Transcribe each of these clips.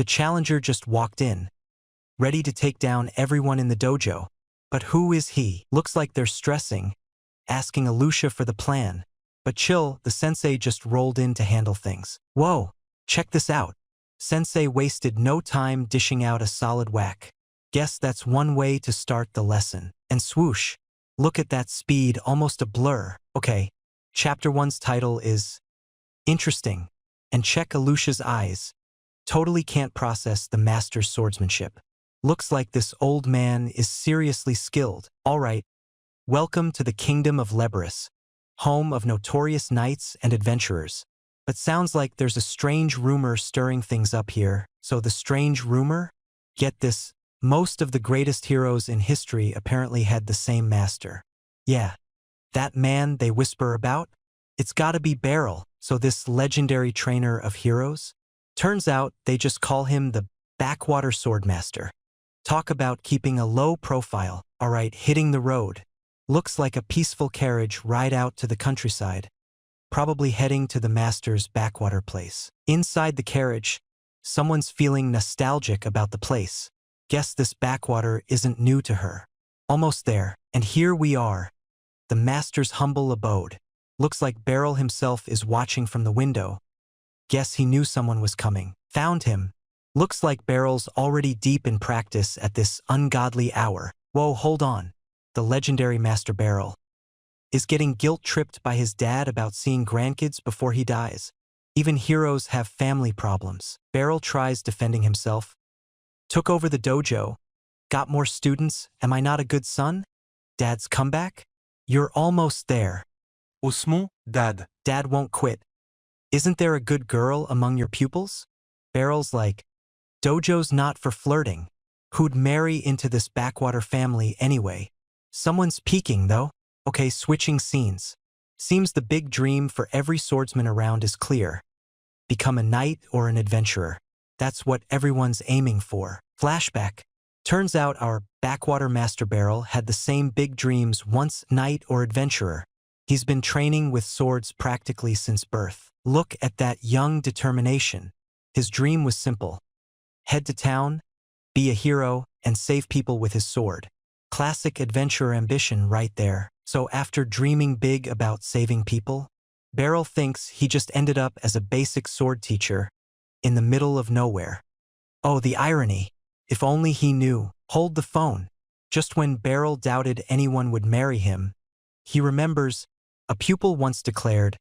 The challenger just walked in, ready to take down everyone in the dojo. But who is he? Looks like they're stressing, asking Alusha for the plan. But chill, the sensei just rolled in to handle things. Whoa, check this out. Sensei wasted no time dishing out a solid whack. Guess that's one way to start the lesson. And swoosh, look at that speed, almost a blur. Okay, chapter 1's title is interesting. And check Alusha's eyes. Totally can't process the master's swordsmanship. Looks like this old man is seriously skilled. Alright, welcome to the kingdom of Leberus, home of notorious knights and adventurers. But sounds like there's a strange rumor stirring things up here. So the strange rumor? Get this, most of the greatest heroes in history apparently had the same master. Yeah, that man they whisper about? It's gotta be Beryl, so this legendary trainer of heroes? Turns out they just call him the Backwater Swordmaster. Talk about keeping a low profile. Alright, hitting the road. Looks like a peaceful carriage ride out to the countryside, probably heading to the master's backwater place. Inside the carriage, someone's feeling nostalgic about the place. Guess this backwater isn't new to her. Almost there, and here we are. The master's humble abode. Looks like Beryl himself is watching from the window. Guess he knew someone was coming. Found him. Looks like Beryl's already deep in practice at this ungodly hour. Whoa, hold on. The legendary Master Beryl is getting guilt-tripped by his dad about seeing grandkids before he dies. Even heroes have family problems. Beryl tries defending himself. Took over the dojo. Got more students. Am I not a good son? Dad's comeback? You're almost there. Osmond, Dad. Dad won't quit. Isn't there a good girl among your pupils? Beryl's like, dojo's not for flirting. Who'd marry into this backwater family anyway? Someone's peeking, though. Okay, switching scenes. Seems the big dream for every swordsman around is clear. Become a knight or an adventurer. That's what everyone's aiming for. Flashback. Turns out our backwater Master Beryl had the same big dreams once, knight or adventurer. He's been training with swords practically since birth. Look at that young determination. His dream was simple. Head to town, be a hero, and save people with his sword. Classic adventurer ambition right there. So after dreaming big about saving people, Beryl thinks he just ended up as a basic sword teacher in the middle of nowhere. Oh, the irony. If only he knew. Hold the phone. Just when Beryl doubted anyone would marry him, he remembers a pupil once declared,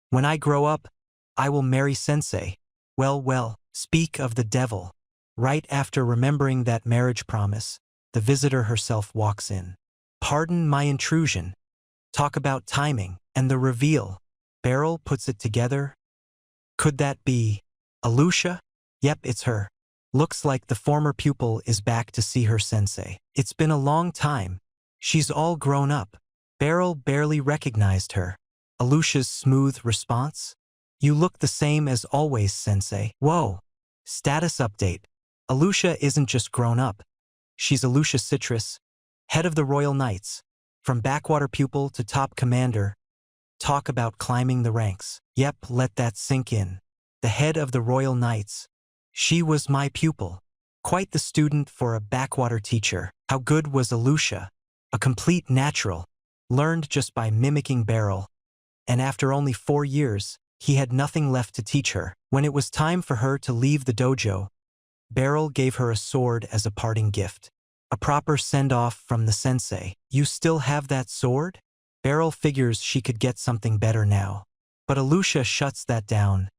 "When I grow up, I will marry sensei." Well, speak of the devil. Right after remembering that marriage promise, the visitor herself walks in. Pardon my intrusion. Talk about timing and the reveal. Beryl puts it together. Could that be Alusha? Yep, it's her. Looks like the former pupil is back to see her sensei. It's been a long time. She's all grown up. Beryl barely recognized her. Alusha's smooth response? You look the same as always, sensei. Whoa. Status update. Alusha isn't just grown up. She's Alusha Citrus, head of the Royal Knights. From backwater pupil to top commander. Talk about climbing the ranks. Yep, let that sink in. The head of the Royal Knights. She was my pupil. Quite the student for a backwater teacher. How good was Alusha? A complete natural. Learned just by mimicking Beryl. And after only 4 years, he had nothing left to teach her. When it was time for her to leave the dojo, Beryl gave her a sword as a parting gift. A proper send-off from the sensei. You still have that sword? Beryl figures she could get something better now. But Alusha shuts that down.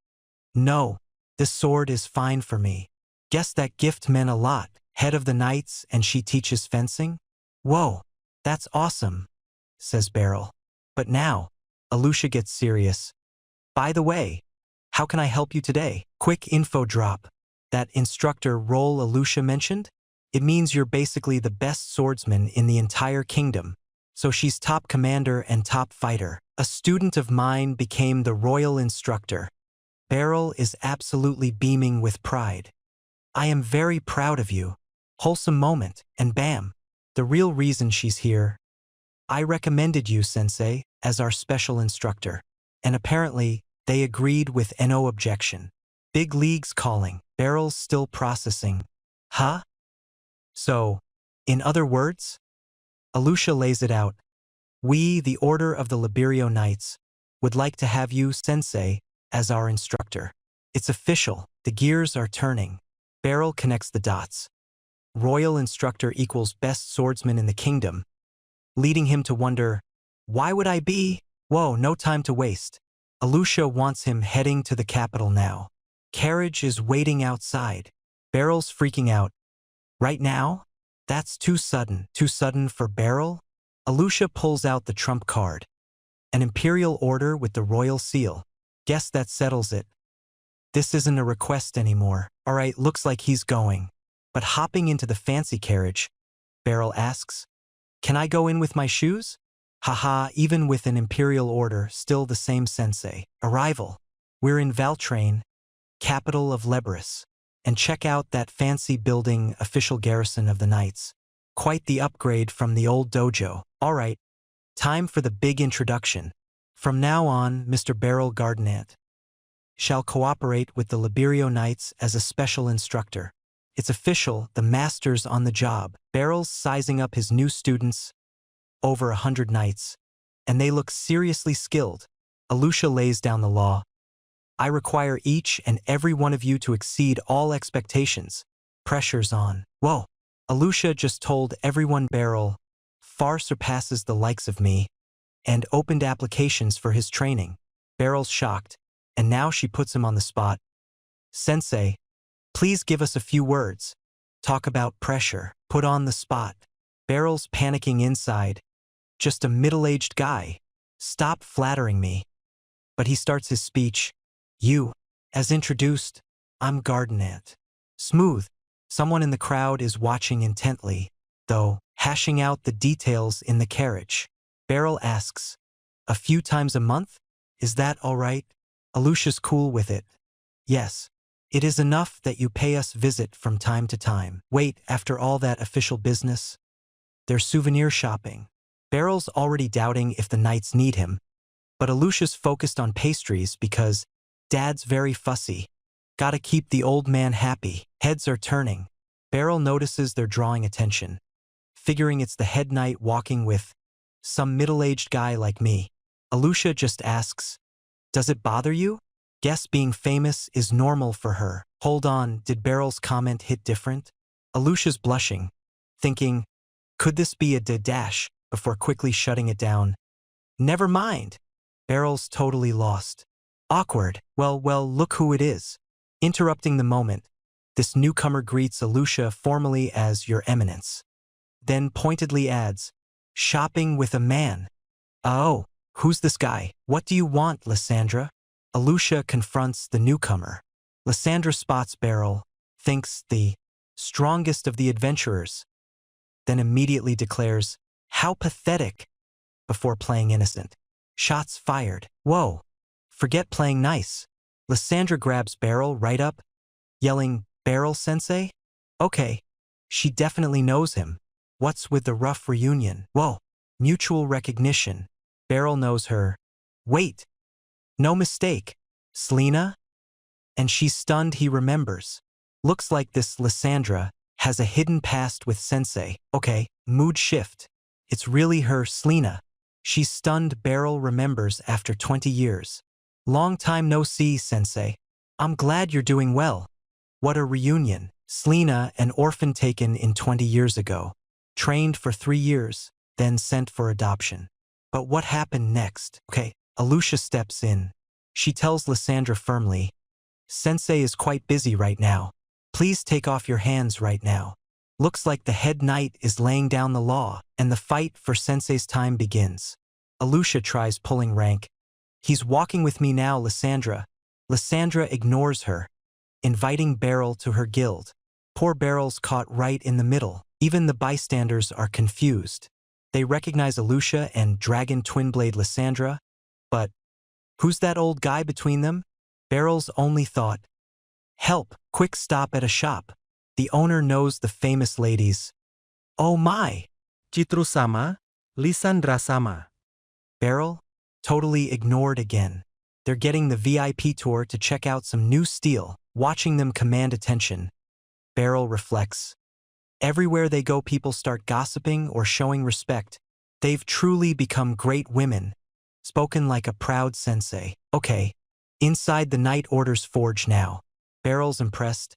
No, this sword is fine for me. Guess that gift meant a lot. Head of the knights and she teaches fencing? Whoa, that's awesome, says Beryl. But now, Alusha gets serious. By the way, how can I help you today? Quick info drop. That instructor role Alusha mentioned? It means you're basically the best swordsman in the entire kingdom. So she's top commander and top fighter. A student of mine became the royal instructor. Beryl is absolutely beaming with pride. I am very proud of you. Wholesome moment, and bam, the real reason she's here. I recommended you, sensei, as our special instructor. And apparently, they agreed with no objection. Big leagues calling. Barrel's still processing. Huh? So, in other words? Alusha lays it out. We, the Order of the Liberio Knights, would like to have you, Sensei, as our instructor. It's official. The gears are turning. Beryl connects the dots. Royal instructor equals best swordsman in the kingdom, leading him to wonder, why would I be? Whoa, no time to waste. Alusha wants him heading to the capital now. Carriage is waiting outside. Beryl's freaking out. Right now? That's too sudden. Too sudden for Beryl? Alusha pulls out the trump card. An imperial order with the royal seal. Guess that settles it. This isn't a request anymore. Alright, looks like he's going. But hopping into the fancy carriage, Beryl asks, can I go in with my shoes? Haha, even with an imperial order, still the same sensei. Arrival. We're in Valtrain, capital of Lebris. And check out that fancy building, official garrison of the knights. Quite the upgrade from the old dojo. Alright, time for the big introduction. From now on, Mr. Beryl Gardenant shall cooperate with the Liberio Knights as a special instructor. It's official, the master's on the job. Beryl's sizing up his new students, over 100 knights, and they look seriously skilled. Alusha lays down the law. I require each and every one of you to exceed all expectations. Pressure's on. Whoa. Alusha just told everyone Beryl far surpasses the likes of me and opened applications for his training. Beryl's shocked, and now she puts him on the spot. Sensei, please give us a few words. Talk about pressure. Put on the spot. Beryl's panicking inside. Just a middle-aged guy. Stop flattering me. But he starts his speech. You, as introduced, I'm Gardenant. Smooth. Someone in the crowd is watching intently, though, hashing out the details in the carriage. Beryl asks, a few times a month? Is that all right? Alusha's cool with it. Yes. It is enough that you pay us visit from time to time. Wait, after all that official business? They're souvenir shopping. Beryl's already doubting if the knights need him, but Alusha's focused on pastries because Dad's very fussy. Gotta keep the old man happy. Heads are turning. Beryl notices they're drawing attention, figuring it's the head knight walking with some middle-aged guy like me. Alusha just asks, does it bother you? Guess being famous is normal for her. Hold on, did Beryl's comment hit different? Alusha's blushing, thinking, could this be a dash, before quickly shutting it down. Never mind. Beryl's totally lost. Awkward. Well, look who it is. Interrupting the moment, this newcomer greets Alusha formally as Your Eminence. Then pointedly adds, shopping with a man. Oh, who's this guy? What do you want, Lysandra? Alusha confronts the newcomer. Lysandra spots Beryl, thinks the strongest of the adventurers, then immediately declares, how pathetic, before playing innocent. Shots fired. Whoa. Forget playing nice. Lysandra grabs Beryl right up, yelling, Beryl sensei? Okay. She definitely knows him. What's with the rough reunion? Whoa. Mutual recognition. Beryl knows her. Wait. No mistake. Selena? And she's stunned he remembers. Looks like this Lysandra has a hidden past with sensei. Okay, mood shift. It's really her, Selena. She's stunned Beryl remembers after 20 years. Long time no see, sensei. I'm glad you're doing well. What a reunion. Selena, an orphan taken in 20 years ago. Trained for 3 years, then sent for adoption. But what happened next? Okay, Alusha steps in. She tells Lysandra firmly, Sensei is quite busy right now. Please take off your hands right now. Looks like the head knight is laying down the law, and the fight for Sensei's time begins. Alusha tries pulling rank. He's walking with me now, Lysandra. Lysandra ignores her, inviting Beryl to her guild. Poor Beryl's caught right in the middle. Even the bystanders are confused. They recognize Alusha and Dragon Twinblade Lysandra, but who's that old guy between them? Beryl's only thought, help, quick stop at a shop. The owner knows the famous ladies. Oh my! Chitru-sama, Lysandra-sama. Beryl, totally ignored again. They're getting the VIP tour to check out some new steel. watching them command attention. Beryl reflects. Everywhere they go, people start gossiping or showing respect. They've truly become great women. Spoken like a proud sensei. Okay. Inside the Night Order's forge now. Beryl's impressed.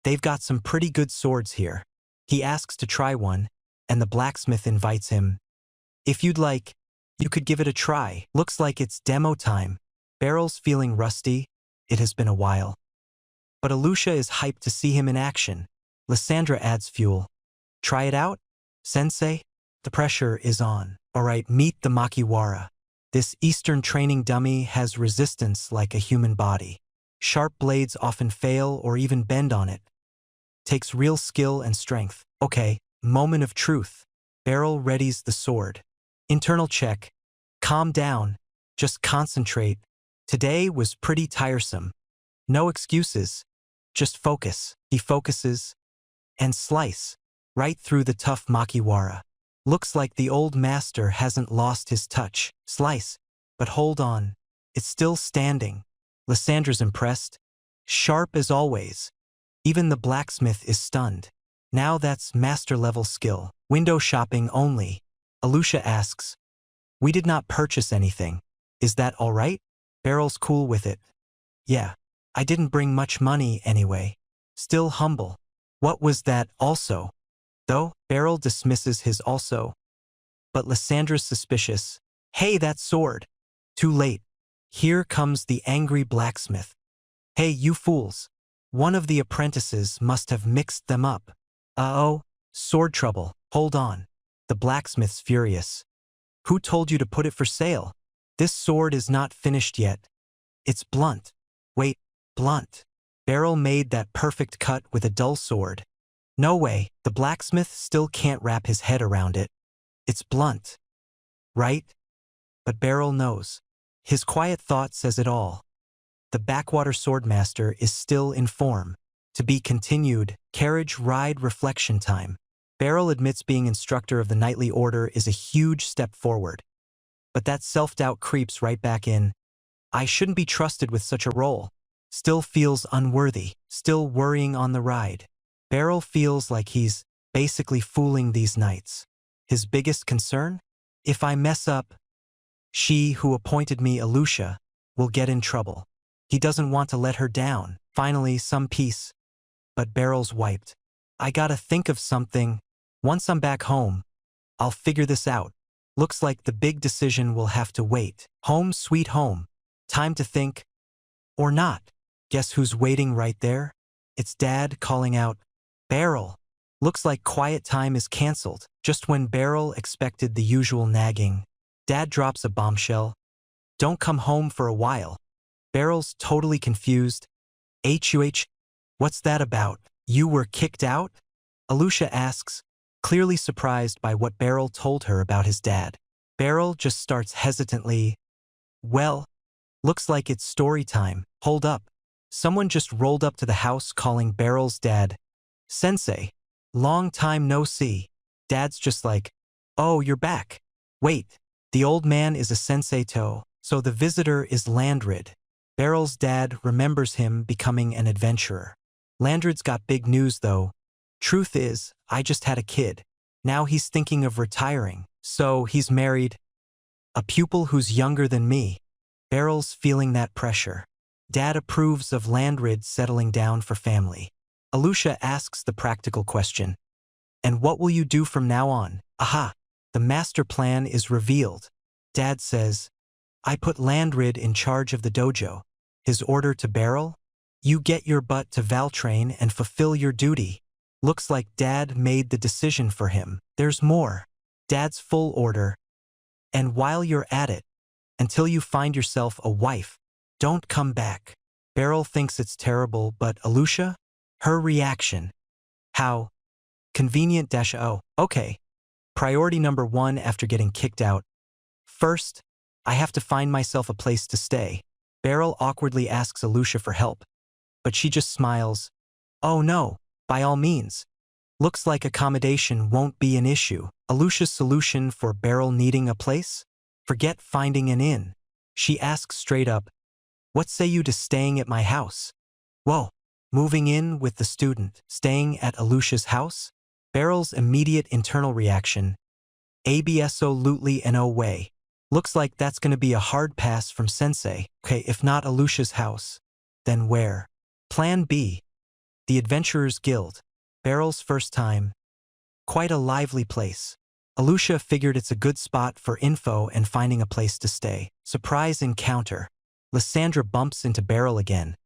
They've got some pretty good swords here. He asks to try one, and the blacksmith invites him. If you'd like, you could give it a try. Looks like it's demo time. Beryl's feeling rusty. It has been a while. But Alusha is hyped to see him in action. Lysandra adds fuel. Try it out, sensei? The pressure is on. Alright, meet the Makiwara. This Eastern training dummy has resistance like a human body. Sharp blades often fail or even bend on it. Takes real skill and strength. Okay, moment of truth. Beryl readies the sword. Internal check. Calm down. Just concentrate. Today was pretty tiresome. No excuses. Just focus. He focuses. And slice. Right through the tough Makiwara. Looks like the old master hasn't lost his touch. Slice. But hold on. It's still standing. Lysandra's impressed. Sharp as always. Even the blacksmith is stunned. Now that's master-level skill. Window shopping only. Alusha asks. We did not purchase anything. Is that all right? Beryl's cool with it. Yeah. I didn't bring much money anyway. Still humble. What was that also? Though, Beryl dismisses his also. But Lysandra's suspicious. Hey, that sword. Too late. Here comes the angry blacksmith. Hey, you fools. One of the apprentices must have mixed them up. Uh-oh, sword trouble. Hold on. The blacksmith's furious. Who told you to put it for sale? This sword is not finished yet. It's blunt. Wait, blunt. Beryl made that perfect cut with a dull sword. No way, the blacksmith still can't wrap his head around it. It's blunt. Right? But Beryl knows. His quiet thought says it all. The backwater swordmaster is still in form. To be continued, carriage ride reflection time. Beryl admits being instructor of the Knightly Order is a huge step forward. But that self-doubt creeps right back in. I shouldn't be trusted with such a role. Still feels unworthy, still worrying on the ride. Beryl feels like he's basically fooling these knights. His biggest concern? If I mess up, she who appointed me Alusha will get in trouble. He doesn't want to let her down. Finally, some peace. But Beryl's wiped. I gotta think of something. Once I'm back home, I'll figure this out. Looks like the big decision will have to wait. Home sweet home. Time to think. Or not. Guess who's waiting right there? It's Dad calling out, Beryl. Looks like quiet time is cancelled. Just when Beryl expected the usual nagging, Dad drops a bombshell. Don't come home for a while. Beryl's totally confused. HUH, what's that about? You were kicked out? Alusha asks, clearly surprised by what Beryl told her about his dad. Beryl just starts hesitantly. Well, looks like it's story time. Hold up. Someone just rolled up to the house calling Beryl's dad. Sensei. Long time no see. Dad's just like, oh, you're back. Wait, the old man is a sensei too, so the visitor is Landrid. Beryl's dad remembers him becoming an adventurer. Landrid's got big news though. Truth is, I just had a kid. Now he's thinking of retiring, so he's married. A pupil who's younger than me. Beryl's feeling that pressure. Dad approves of Landrid settling down for family. Alusha asks the practical question. And what will you do from now on? Aha! The master plan is revealed. Dad says, I put Landrid in charge of the dojo. His order to Beryl? You get your butt to Valtrain and fulfill your duty. Looks like Dad made the decision for him. There's more. Dad's full order. And while you're at it, until you find yourself a wife, don't come back. Beryl thinks it's terrible, but Alusha? Her reaction. How? Convenient dash oh, okay. Priority number 1 after getting kicked out. First, I have to find myself a place to stay. Beryl awkwardly asks Alusha for help, but she just smiles. Oh no, by all means. Looks like accommodation won't be an issue. Alusha's solution for Beryl needing a place? Forget finding an inn. She asks straight up, what say you to staying at my house? Whoa, Moving in with the student, staying at Alusha's house? Beryl's immediate internal reaction. Absolutely no way. Looks like that's gonna be a hard pass from Sensei. Okay, if not Alusha's house, then where? Plan B. The Adventurers Guild. Beryl's first time. Quite a lively place. Alusha figured it's a good spot for info and finding a place to stay. Surprise encounter. Lysandra bumps into Beryl again.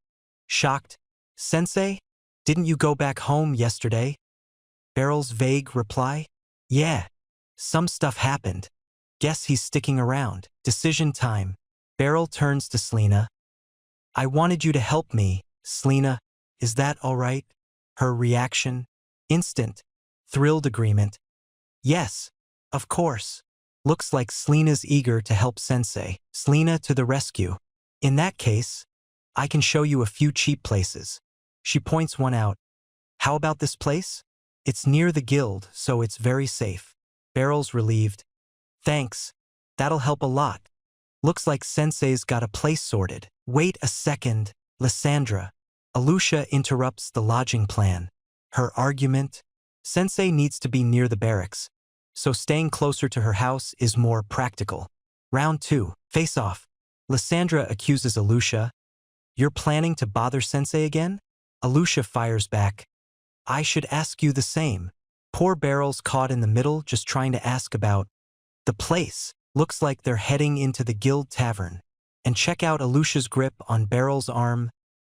Shocked. Sensei? Didn't you go back home yesterday? Beryl's vague reply. Yeah. Some stuff happened. Guess he's sticking around. Decision time. Beryl turns to Selena. I wanted you to help me, Selena. Is that all right? Her reaction. Instant. Thrilled agreement. Yes, of course. Looks like Selena's eager to help Sensei. Selena to the rescue. In that case, I can show you a few cheap places. She points one out. How about this place? It's near the guild, so it's very safe. Beryl's relieved. Thanks. That'll help a lot. Looks like Sensei's got a place sorted. Wait a second, Lysandra. Alusha interrupts the lodging plan. Her argument? Sensei needs to be near the barracks, so staying closer to her house is more practical. Round 2. Face off. Lysandra accuses Alusha. You're planning to bother Sensei again? Alusha fires back. I should ask you the same. Poor Beryl's caught in the middle just trying to ask about the place. Looks like they're heading into the guild tavern. And check out Alusha's grip on Beryl's arm.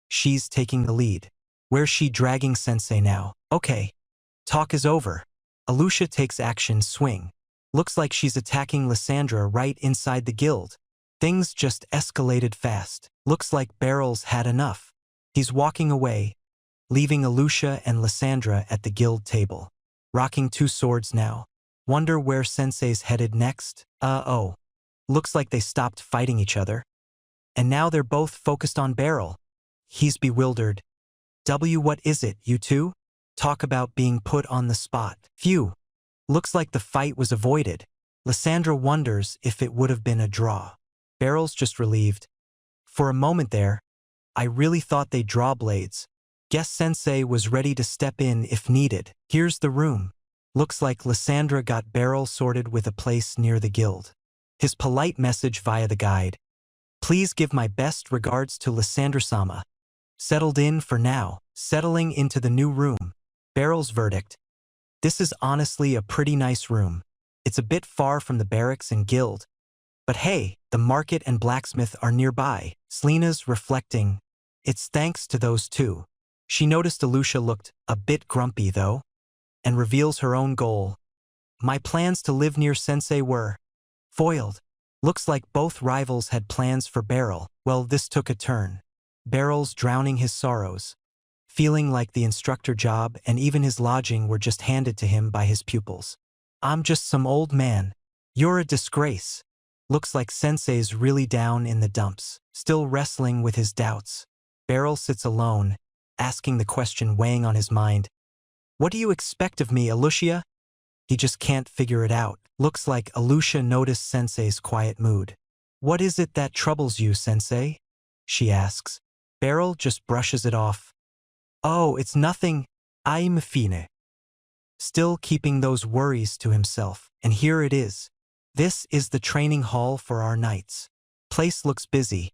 She's taking the lead. Where's she dragging Sensei now? Okay. Talk is over. Alusha takes action swing. Looks like she's attacking Lysandra right inside the guild. Things just escalated fast. Looks like Beryl's had enough. He's walking away, leaving Alusha and Lysandra at the guild table. Rocking two swords now. Wonder where Sensei's headed next? Oh. Looks like they stopped fighting each other. And now they're both focused on Beryl. He's bewildered. What is it, you two? Talk about being put on the spot. Phew. Looks like the fight was avoided. Lysandra wonders if it would have been a draw. Beryl's just relieved. For a moment there, I really thought they'd draw blades. Guess Sensei was ready to step in if needed. Here's the room. Looks like Lysandra got Beryl sorted with a place near the guild. His polite message via the guide. Please give my best regards to Lysandra-sama. Settled in for now. Settling into the new room. Beryl's verdict. This is honestly a pretty nice room. It's a bit far from the barracks and guild. But hey, the market and blacksmith are nearby. Selena's reflecting. It's thanks to those two. She noticed Alusha looked a bit grumpy though, and reveals her own goal. My plans to live near Sensei were foiled. Looks like both rivals had plans for Beryl. Well, this took a turn. Beryl's drowning his sorrows, feeling like the instructor job and even his lodging were just handed to him by his pupils. I'm just some old man. You're a disgrace. Looks like Sensei's really down in the dumps, still wrestling with his doubts. Beryl sits alone, asking the question weighing on his mind. What do you expect of me, Alusha? He just can't figure it out. Looks like Alusha noticed Sensei's quiet mood. What is it that troubles you, Sensei? She asks. Beryl just brushes it off. Oh, it's nothing. I'm fine. Still keeping those worries to himself. And here it is. This is the training hall for our knights. Place looks busy,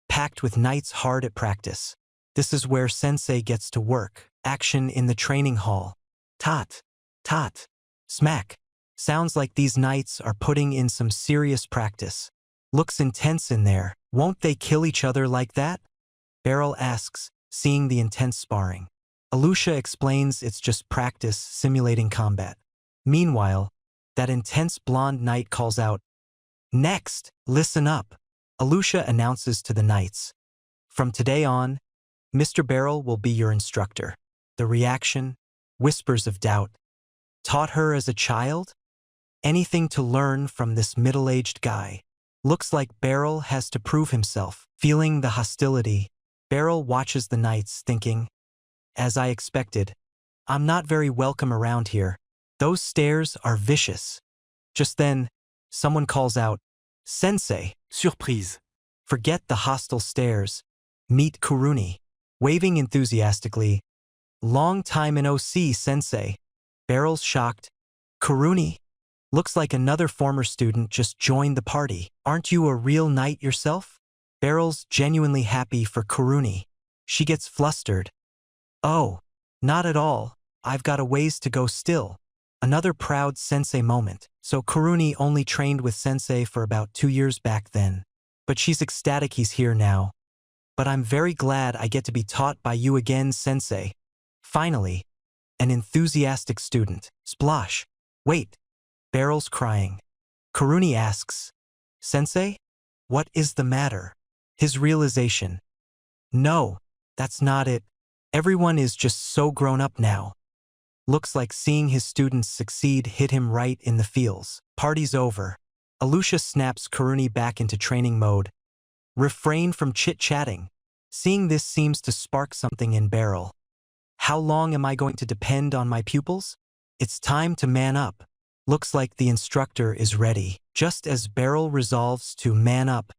packed with knights hard at practice. This is where Sensei gets to work. Action in the training hall. Tot, tot, smack. Sounds like these knights are putting in some serious practice. Looks intense in there. Won't they kill each other like that? Beryl asks, seeing the intense sparring. Alusha explains it's just practice simulating combat. Meanwhile, that intense blonde knight calls out, Next, listen up. Alusha announces to the knights. From today on, Mr. Beryl will be your instructor. The reaction, whispers of doubt. Taught her as a child? Anything to learn from this middle-aged guy. Looks like Beryl has to prove himself. Feeling the hostility, Beryl watches the knights, thinking, as I expected, I'm not very welcome around here. Those stares are vicious. Just then, someone calls out, Sensei. Surprise. Forget the hostile stares. Meet Kuruni. Waving enthusiastically, "Long time no see, sensei." Barrel's shocked. "Kuruni? Looks like another former student just joined the party. Aren't you a real knight yourself?" Barrel's genuinely happy for Kuruni. She gets flustered. "Oh, not at all. I've got a ways to go still." Another proud sensei moment. So Kuruni only trained with sensei for about 2 years back then. But she's ecstatic he's here now. "But I'm very glad I get to be taught by you again, sensei." Finally, an enthusiastic student. Splosh. "Wait." Barrel's crying. Kuruni asks, "Sensei? What is the matter?" His realization. "No, that's not it. Everyone is just so grown up now." Looks like seeing his students succeed hit him right in the feels. Party's over. Alusha snaps Kuruni back into training mode. "Refrain from chit-chatting." Seeing this seems to spark something in Barrel. "How long am I going to depend on my pupils? It's time to man up." Looks like the instructor is ready. Just as Barrel resolves to man up,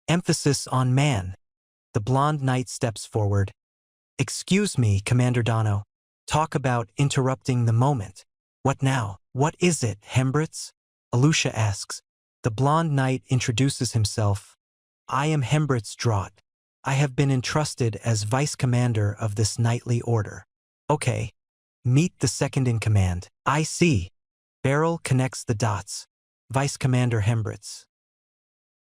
emphasis on man, the blonde knight steps forward. "Excuse me, Commander Dono. Talk about interrupting the moment. What now? What is it, Hembritz?" Alusha asks. The blonde knight introduces himself. "I am Hembritz Draught. I have been entrusted as vice commander of this knightly order." "Okay. Meet the second in command." "I see." Barrel connects the dots. Vice Commander Hembritz.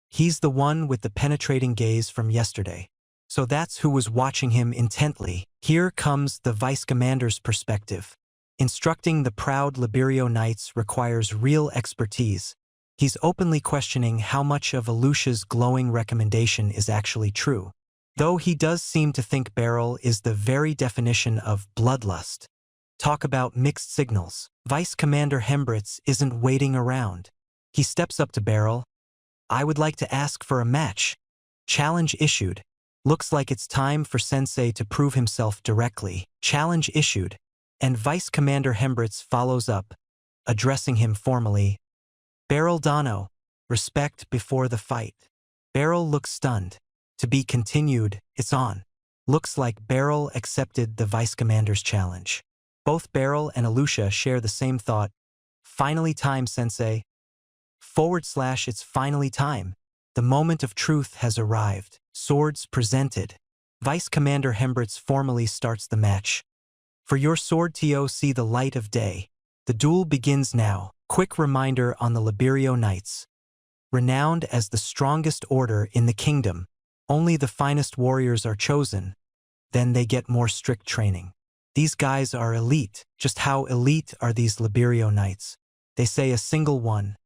He's the one with the penetrating gaze from yesterday. So that's who was watching him intently. Here comes the vice commander's perspective. Instructing the proud Liberio Knights requires real expertise. He's openly questioning how much of Alusha's glowing recommendation is actually true. Though he does seem to think Barrel is the very definition of bloodlust. Talk about mixed signals. Vice Commander Hembritz isn't waiting around. He steps up to Barrel. "I would like to ask for a match." Challenge issued. Looks like it's time for Sensei to prove himself directly. Challenge issued. And Vice Commander Hembritz follows up, addressing him formally. "Barrel Dono, respect before the fight." Barrel looks stunned. To be continued, it's on. Looks like Barrel accepted the Vice Commander's challenge. Both Barrel and Alusha share the same thought. "Finally time, Sensei." / "It's finally time. The moment of truth has arrived." Swords presented. Vice Commander Hembritz formally starts the match. "For your sword to see the light of day." The duel begins now. Quick reminder on the Liberio Knights. Renowned as the strongest order in the kingdom, only the finest warriors are chosen. Then they get more strict training. These guys are elite. Just how elite are these Liberio Knights? They say a single one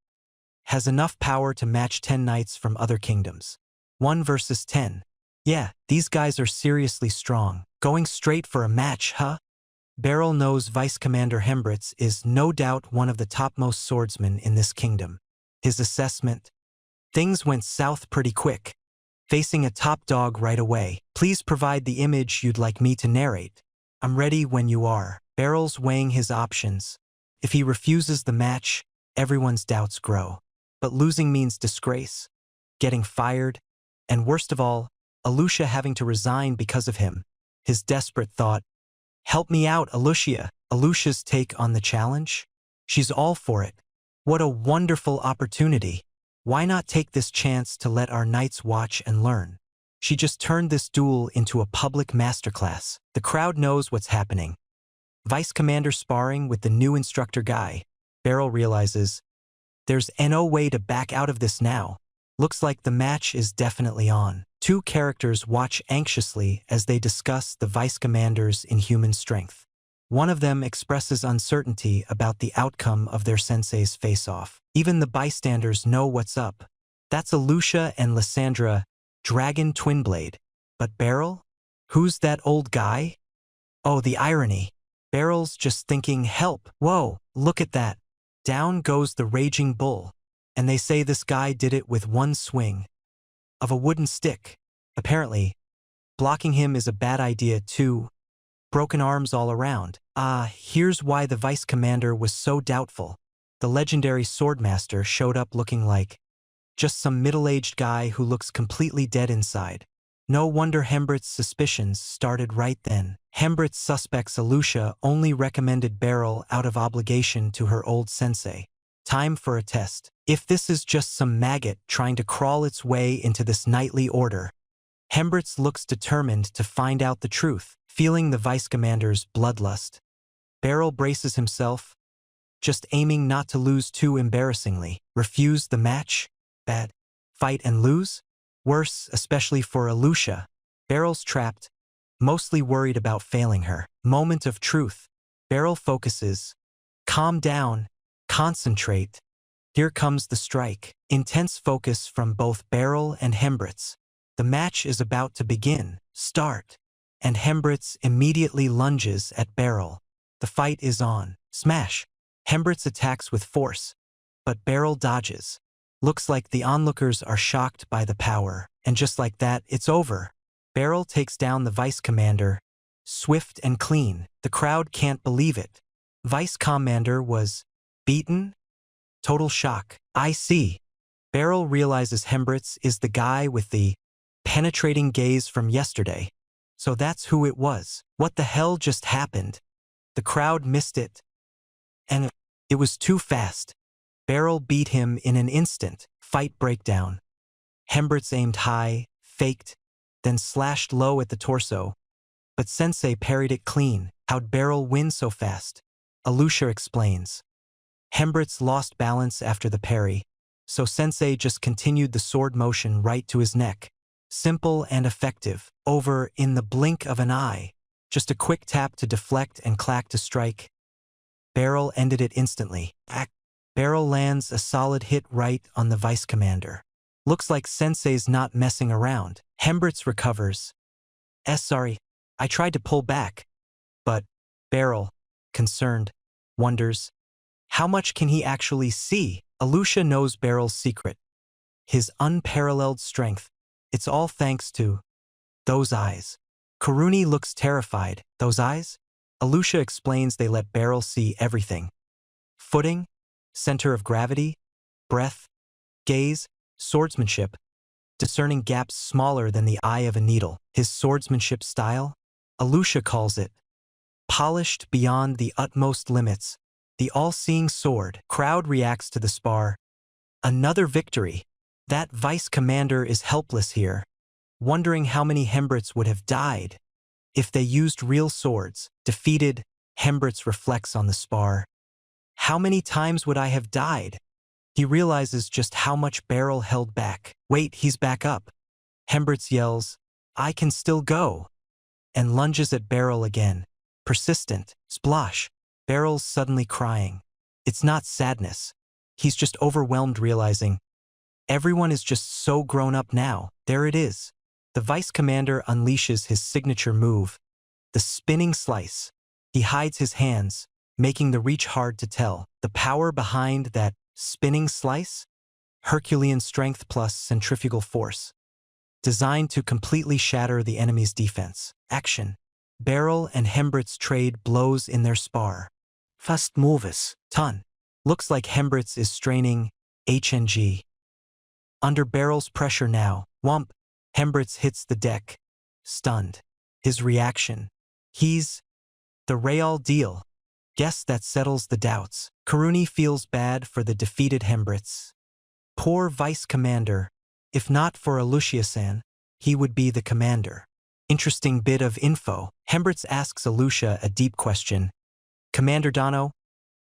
has enough power to match 10 knights from other kingdoms. 1 versus 10. Yeah, these guys are seriously strong. Going straight for a match, huh? Barrel knows Vice Commander Hembritz is no doubt one of the topmost swordsmen in this kingdom. His assessment? Things went south pretty quick. Facing a top dog right away. "Please provide the image you'd like me to narrate." "I'm ready when you are." Barrel's weighing his options. If he refuses the match, everyone's doubts grow. But losing means disgrace, getting fired, and worst of all, Alusha having to resign because of him. His desperate thought, "Help me out, Alusha." Alusha's take on the challenge? She's all for it. What a wonderful opportunity. Why not take this chance to let our knights watch and learn? She just turned this duel into a public masterclass. The crowd knows what's happening. Vice Commander sparring with the new instructor guy. Barrel realizes, there's no way to back out of this now. Looks like the match is definitely on. Two characters watch anxiously as they discuss the Vice Commander's inhuman strength. One of them expresses uncertainty about the outcome of their sensei's face-off. Even the bystanders know what's up. That's Alusha and Lysandra, Dragon Twinblade. But Barrel? Who's that old guy? Oh, the irony. Barrel's just thinking, help. Whoa, look at that. Down goes the raging bull. And they say this guy did it with one swing of a wooden stick. Apparently, blocking him is a bad idea too. Broken arms all around. Here's why the Vice Commander was so doubtful. The legendary Swordmaster showed up looking like just some middle-aged guy who looks completely dead inside. No wonder Hembrit's suspicions started right then. Hembrit's suspects Alusha only recommended Beryl out of obligation to her old sensei. Time for a test. If this is just some maggot trying to crawl its way into this knightly order. Hembritz looks determined to find out the truth, feeling the vice commander's bloodlust. Beryl braces himself, just aiming not to lose too embarrassingly. Refuse the match? Bad. Fight and lose? Worse, especially for Alusha. Beryl's trapped, mostly worried about failing her. Moment of truth. Beryl focuses. Calm down. Concentrate. Here comes the strike. Intense focus from both Beryl and Hembritz. The match is about to begin. Start. And Hembritz immediately lunges at Beryl. The fight is on. Smash. Hembritz attacks with force, but Beryl dodges. Looks like the onlookers are shocked by the power, and just like that, it's over. Beryl takes down the vice commander, swift and clean. The crowd can't believe it. Vice commander was beaten? Total shock. I see. Beryl realizes Hembritz is the guy with the penetrating gaze from yesterday. So that's who it was. What the hell just happened? The crowd missed it. And it was too fast. Beryl beat him in an instant. Fight breakdown. Hembritz aimed high, faked, then slashed low at the torso. But Sensei parried it clean. How'd Beryl win so fast? Alusha explains. Hembritz lost balance after the parry, so Sensei just continued the sword motion right to his neck. Simple and effective. Over in the blink of an eye. Just a quick tap to deflect and clack to strike. Beryl ended it instantly. Beryl lands a solid hit right on the vice commander. Looks like Sensei's not messing around. Hembritz recovers. Sorry, I tried to pull back. But Beryl, concerned, wonders, how much can he actually see? Alusha knows Beryl's secret. His unparalleled strength. It's all thanks to those eyes. Karuni looks terrified. Those eyes? Alusha explains they let Beryl see everything. Footing, center of gravity, breath, gaze, swordsmanship, discerning gaps smaller than the eye of a needle. His swordsmanship style? Alusha calls it polished beyond the utmost limits. The all-seeing sword. Crowd reacts to the spar. Another victory. That vice commander is helpless here, wondering how many Hembritz would have died if they used real swords. Defeated, Hembritz reflects on the spar. How many times would I have died? He realizes just how much Beryl held back. Wait, he's back up. Hembritz yells, I can still go, and lunges at Beryl again. Persistent. Splosh. Beryl's suddenly crying. It's not sadness. He's just overwhelmed, realizing everyone is just so grown up now. There it is. The vice commander unleashes his signature move, the spinning slice. He hides his hands, making the reach hard to tell. The power behind that spinning slice? Herculean strength plus centrifugal force. Designed to completely shatter the enemy's defense. Action. Beryl and Hembritz trade blows in their spar. Fast moves. Ton. Looks like Hembritz is straining HNG. Under Beryl's pressure now, whomp. Hembritz hits the deck. Stunned. His reaction. He's the real deal. Guess that settles the doubts. Karuni feels bad for the defeated Hembritz. Poor vice commander. If not for Alusha-san, he would be the commander. Interesting bit of info. Hembritz asks Alusha a deep question. Commander Dono,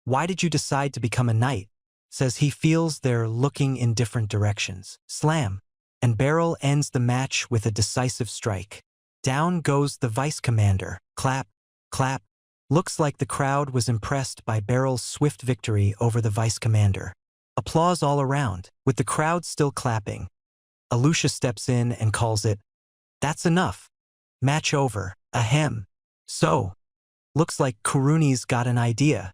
why did you decide to become a knight? Says he feels they're looking in different directions. Slam. And Beryl ends the match with a decisive strike. Down goes the vice commander. Clap, clap. Looks like the crowd was impressed by Beryl's swift victory over the vice commander. Applause all around, with the crowd still clapping. Alusha steps in and calls it, that's enough. Match over. Ahem. So, looks like Kuruni's got an idea.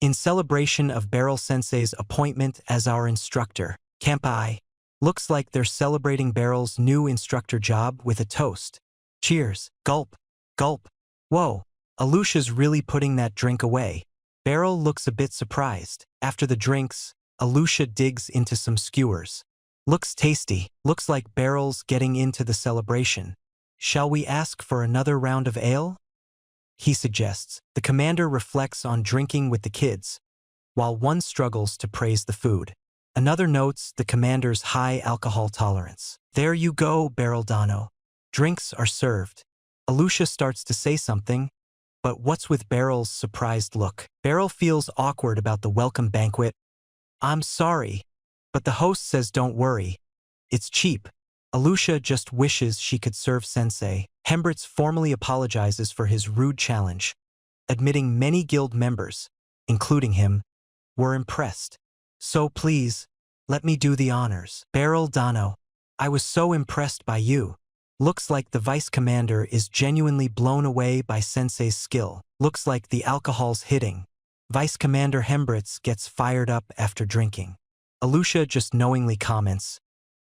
In celebration of Beryl Sensei's appointment as our instructor, Kampai, looks like they're celebrating Beryl's new instructor job with a toast. Cheers. Gulp. Gulp. Whoa. Alusha's really putting that drink away. Beryl looks a bit surprised. After the drinks, Alusha digs into some skewers. Looks tasty. Looks like Beryl's getting into the celebration. Shall we ask for another round of ale? He suggests. The commander reflects on drinking with the kids, while one struggles to praise the food. Another notes the commander's high alcohol tolerance. There you go, Beryl Dano. Drinks are served. Alusha starts to say something, but what's with Beryl's surprised look? Beryl feels awkward about the welcome banquet. I'm sorry, but the host says don't worry. It's cheap. Alusha just wishes she could serve sensei. Hembritz formally apologizes for his rude challenge, admitting many guild members, including him, were impressed. So please, let me do the honors. Beryl Dano, I was so impressed by you. Looks like the vice commander is genuinely blown away by sensei's skill. Looks like the alcohol's hitting. Vice Commander Hembritz gets fired up after drinking. Alusha just knowingly comments,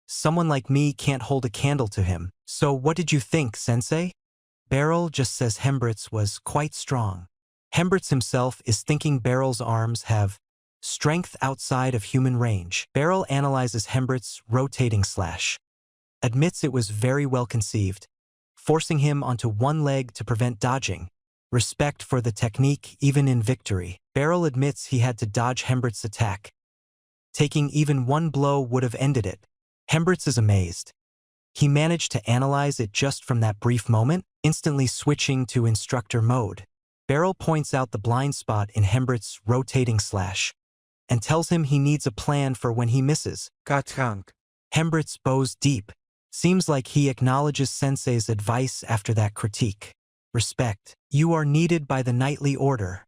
someone like me can't hold a candle to him. So what did you think, sensei? Beryl just says Hembritz was quite strong. Hembritz himself is thinking Beryl's arms have strength outside of human range. Beryl analyzes Hembritz's rotating slash, admits it was very well conceived, forcing him onto one leg to prevent dodging. Respect for the technique even in victory. Beryl admits he had to dodge Hembritz's attack. Taking even one blow would have ended it. Hembritz is amazed. He managed to analyze it just from that brief moment, instantly switching to instructor mode. Beryl points out the blind spot in Hembritz's rotating slash and tells him he needs a plan for when he misses. Kachang. Hembritz bows deep. Seems like he acknowledges sensei's advice after that critique. Respect. You are needed by the knightly order,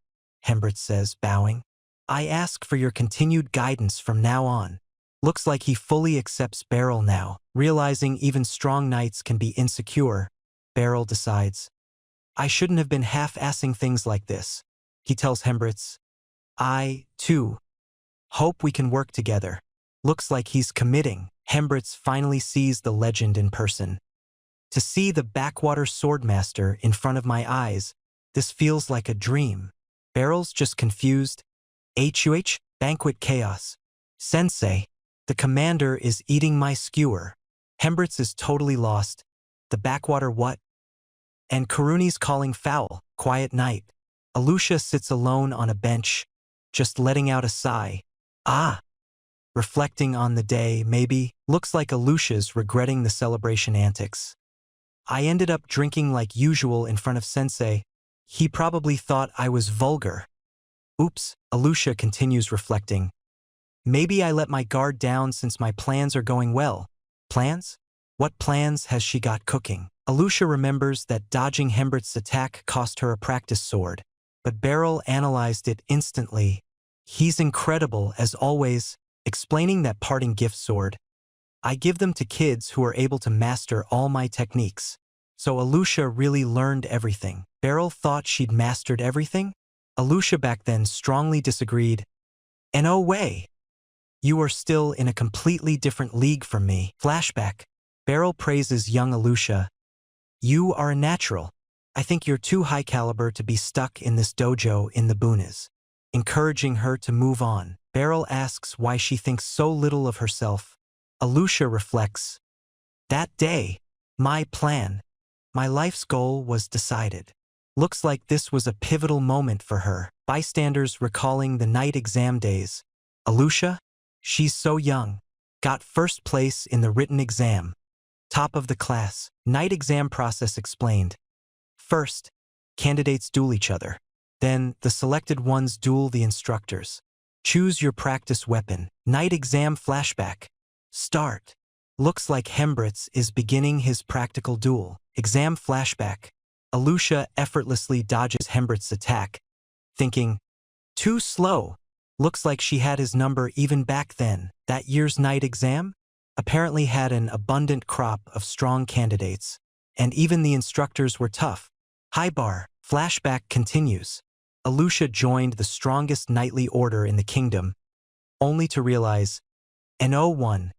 Hembritz says, bowing. I ask for your continued guidance from now on. Looks like he fully accepts Beryl now. Realizing even strong knights can be insecure, Beryl decides, I shouldn't have been half-assing things like this. He tells Hembritz, I, too, hope we can work together. Looks like he's committing. Hembritz finally sees the legend in person. To see the backwater swordmaster in front of my eyes, this feels like a dream. Beryl's just confused. HUH, banquet chaos. Sensei, the commander is eating my skewer. Hembritz is totally lost. The backwater what? And Karuni's calling foul. Quiet night. Alusha sits alone on a bench, just letting out a sigh. Ah! Reflecting on the day, maybe. Looks like Alusha's regretting the celebration antics. I ended up drinking like usual in front of sensei. He probably thought I was vulgar. Oops, Alusha continues reflecting. Maybe I let my guard down since my plans are going well. Plans? What plans has she got cooking? Alusha remembers that dodging Hembritz's attack cost her a practice sword, but Beryl analyzed it instantly. He's incredible, as always, explaining that parting gift sword. I give them to kids who are able to master all my techniques. So Alusha really learned everything. Beryl thought she'd mastered everything? Alusha back then strongly disagreed. No way. You are still in a completely different league from me. Flashback. Beryl praises young Alusha. You are a natural. I think you're too high caliber to be stuck in this dojo in the boonies. Encouraging her to move on. Beryl asks why she thinks so little of herself. Alusha reflects. That day, my plan, my life's goal was decided. Looks like this was a pivotal moment for her. Bystanders recalling the night exam days. Alusha? She's so young. Got first place in the written exam. Top of the class. Night exam process explained. First, candidates duel each other. Then, the selected ones duel the instructors. Choose your practice weapon. Night exam flashback. Start. Looks like Hembritz is beginning his practical duel. Exam flashback. Alusha effortlessly dodges Hembritz's attack, thinking, too slow. Looks like she had his number even back then. That year's night exam apparently had an abundant crop of strong candidates, and even the instructors were tough. High bar. Flashback continues. Alusha joined the strongest knightly order in the kingdom, only to realize, N01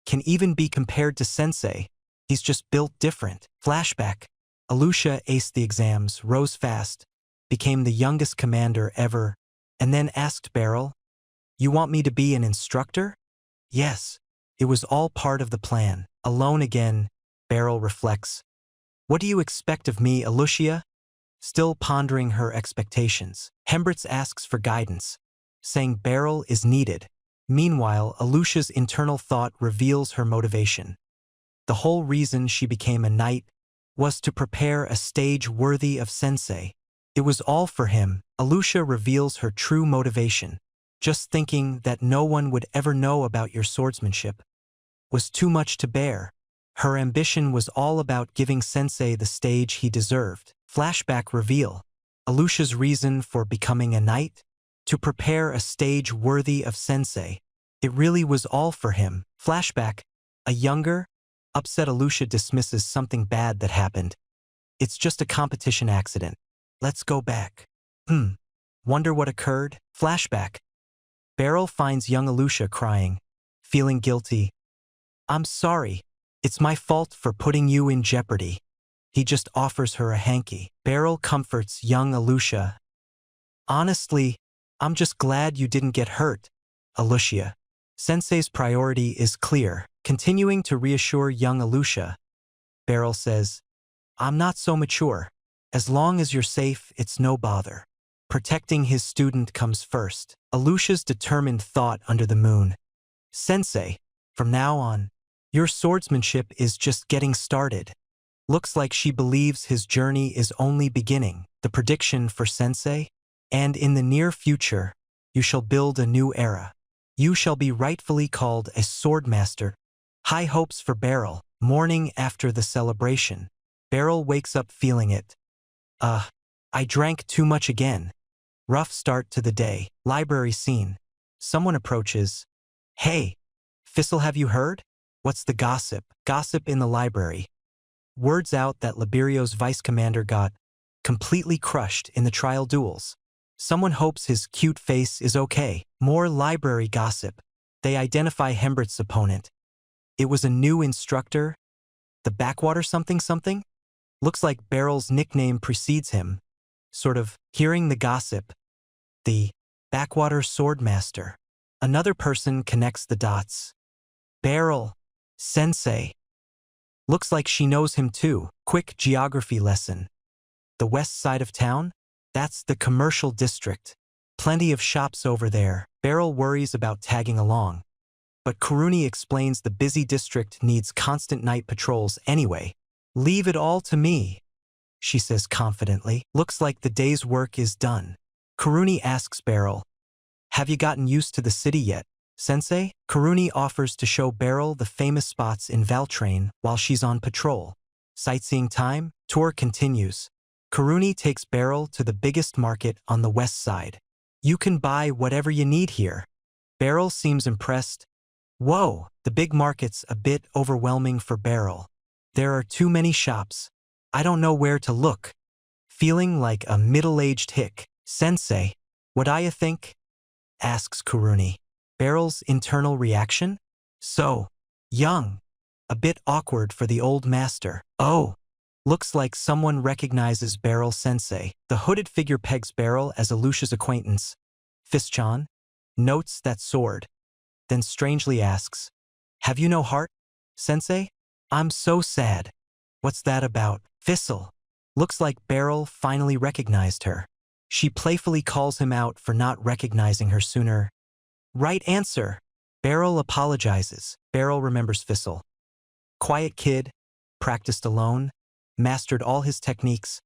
can even be compared to sensei. He's just built different. Flashback. Alusha aced the exams, rose fast, became the youngest commander ever, and then asked Beryl, you want me to be an instructor? Yes. It was all part of the plan. Alone again, Beryl reflects. What do you expect of me, Alucia? Still pondering her expectations. Hembritz asks for guidance, saying Beryl is needed. Meanwhile, Alucia's internal thought reveals her motivation. The whole reason she became a knight was to prepare a stage worthy of sensei. It was all for him. Alucia reveals her true motivation. Just thinking that no one would ever know about your swordsmanship was too much to bear. Her ambition was all about giving sensei the stage he deserved. Flashback reveal. Alucia's reason for becoming a knight? To prepare a stage worthy of sensei. It really was all for him. Flashback. A younger, upset Alucia dismisses something bad that happened. It's just a competition accident. Let's go back. Wonder what occurred? Flashback. Beryl finds young Alucia crying, feeling guilty. I'm sorry. It's my fault for putting you in jeopardy. He just offers her a hanky. Beryl comforts young Alucia. Honestly, I'm just glad you didn't get hurt, Alucia. Sensei's priority is clear. Continuing to reassure young Alucia, Beryl says, I'm not so mature. As long as you're safe, it's no bother. Protecting his student comes first. Alucia's determined thought under the moon. Sensei, from now on, your swordsmanship is just getting started. Looks like she believes his journey is only beginning. The prediction for Sensei? And in the near future, you shall build a new era. You shall be rightfully called a swordmaster. High hopes for Beryl. Morning after the celebration. Beryl wakes up feeling it. I drank too much again. Rough start to the day. Library scene. Someone approaches. Hey, Fissel, have you heard? What's the gossip? Gossip in the library. Word's out that Liberio's vice commander got completely crushed in the trial duels. Someone hopes his cute face is okay. More library gossip. They identify Hembritz's opponent. It was a new instructor? The Backwater something something? Looks like Beryl's nickname precedes him. Sort of hearing the gossip. The Backwater Swordmaster. Another person connects the dots. Beryl. Sensei. Looks like she knows him too. Quick geography lesson. The west side of town? That's the commercial district. Plenty of shops over there. Beryl worries about tagging along. But Kuruni explains the busy district needs constant night patrols anyway. Leave it all to me, she says confidently. Looks like the day's work is done. Kuruni asks Beryl, have you gotten used to the city yet, Sensei? Kuruni offers to show Beryl the famous spots in Valtrain while she's on patrol. Sightseeing time? Tour continues. Kuruni takes Beryl to the biggest market on the west side. You can buy whatever you need here. Beryl seems impressed. Whoa, the big market's a bit overwhelming for Beryl. There are too many shops. I don't know where to look. Feeling like a middle-aged hick. Sensei, what do you think? Asks Kuruni. Beryl's internal reaction? So young. A bit awkward for the old master. Oh, looks like someone recognizes Beryl Sensei. The hooded figure pegs Beryl as Alucia's acquaintance. Fistchan notes that sword, then strangely asks, have you no heart, Sensei? I'm so sad. What's that about? Fissel. Looks like Beryl finally recognized her. She playfully calls him out for not recognizing her sooner. Right answer. Beryl apologizes. Beryl remembers Fissel. Quiet kid, practiced alone, mastered all his techniques,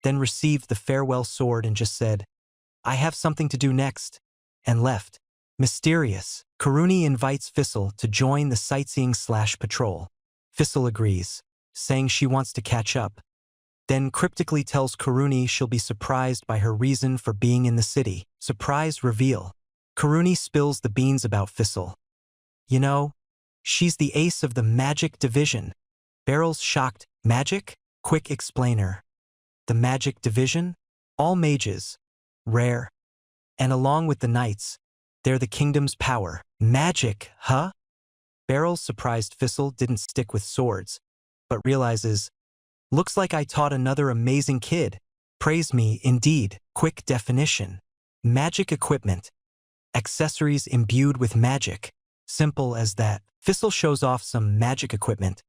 then received the farewell sword and just said, I have something to do next, and left. Mysterious. Kuruni invites Fissel to join the sightseeing/patrol. Fissel agrees, saying she wants to catch up, then cryptically tells Kuruni she'll be surprised by her reason for being in the city. Surprise reveal. Kuruni spills the beans about Fissel. You know, she's the ace of the magic division. Beryl's shocked. Magic? Quick explainer. The magic division? All mages. Rare. And along with the knights, they're the kingdom's power. Magic, huh? Beryl's surprised Fissel didn't stick with swords, but realizes, looks like I taught another amazing kid. Praise me, indeed. Quick definition. Magic equipment. Accessories imbued with magic, Simple as that. Thistle shows off some magic equipment,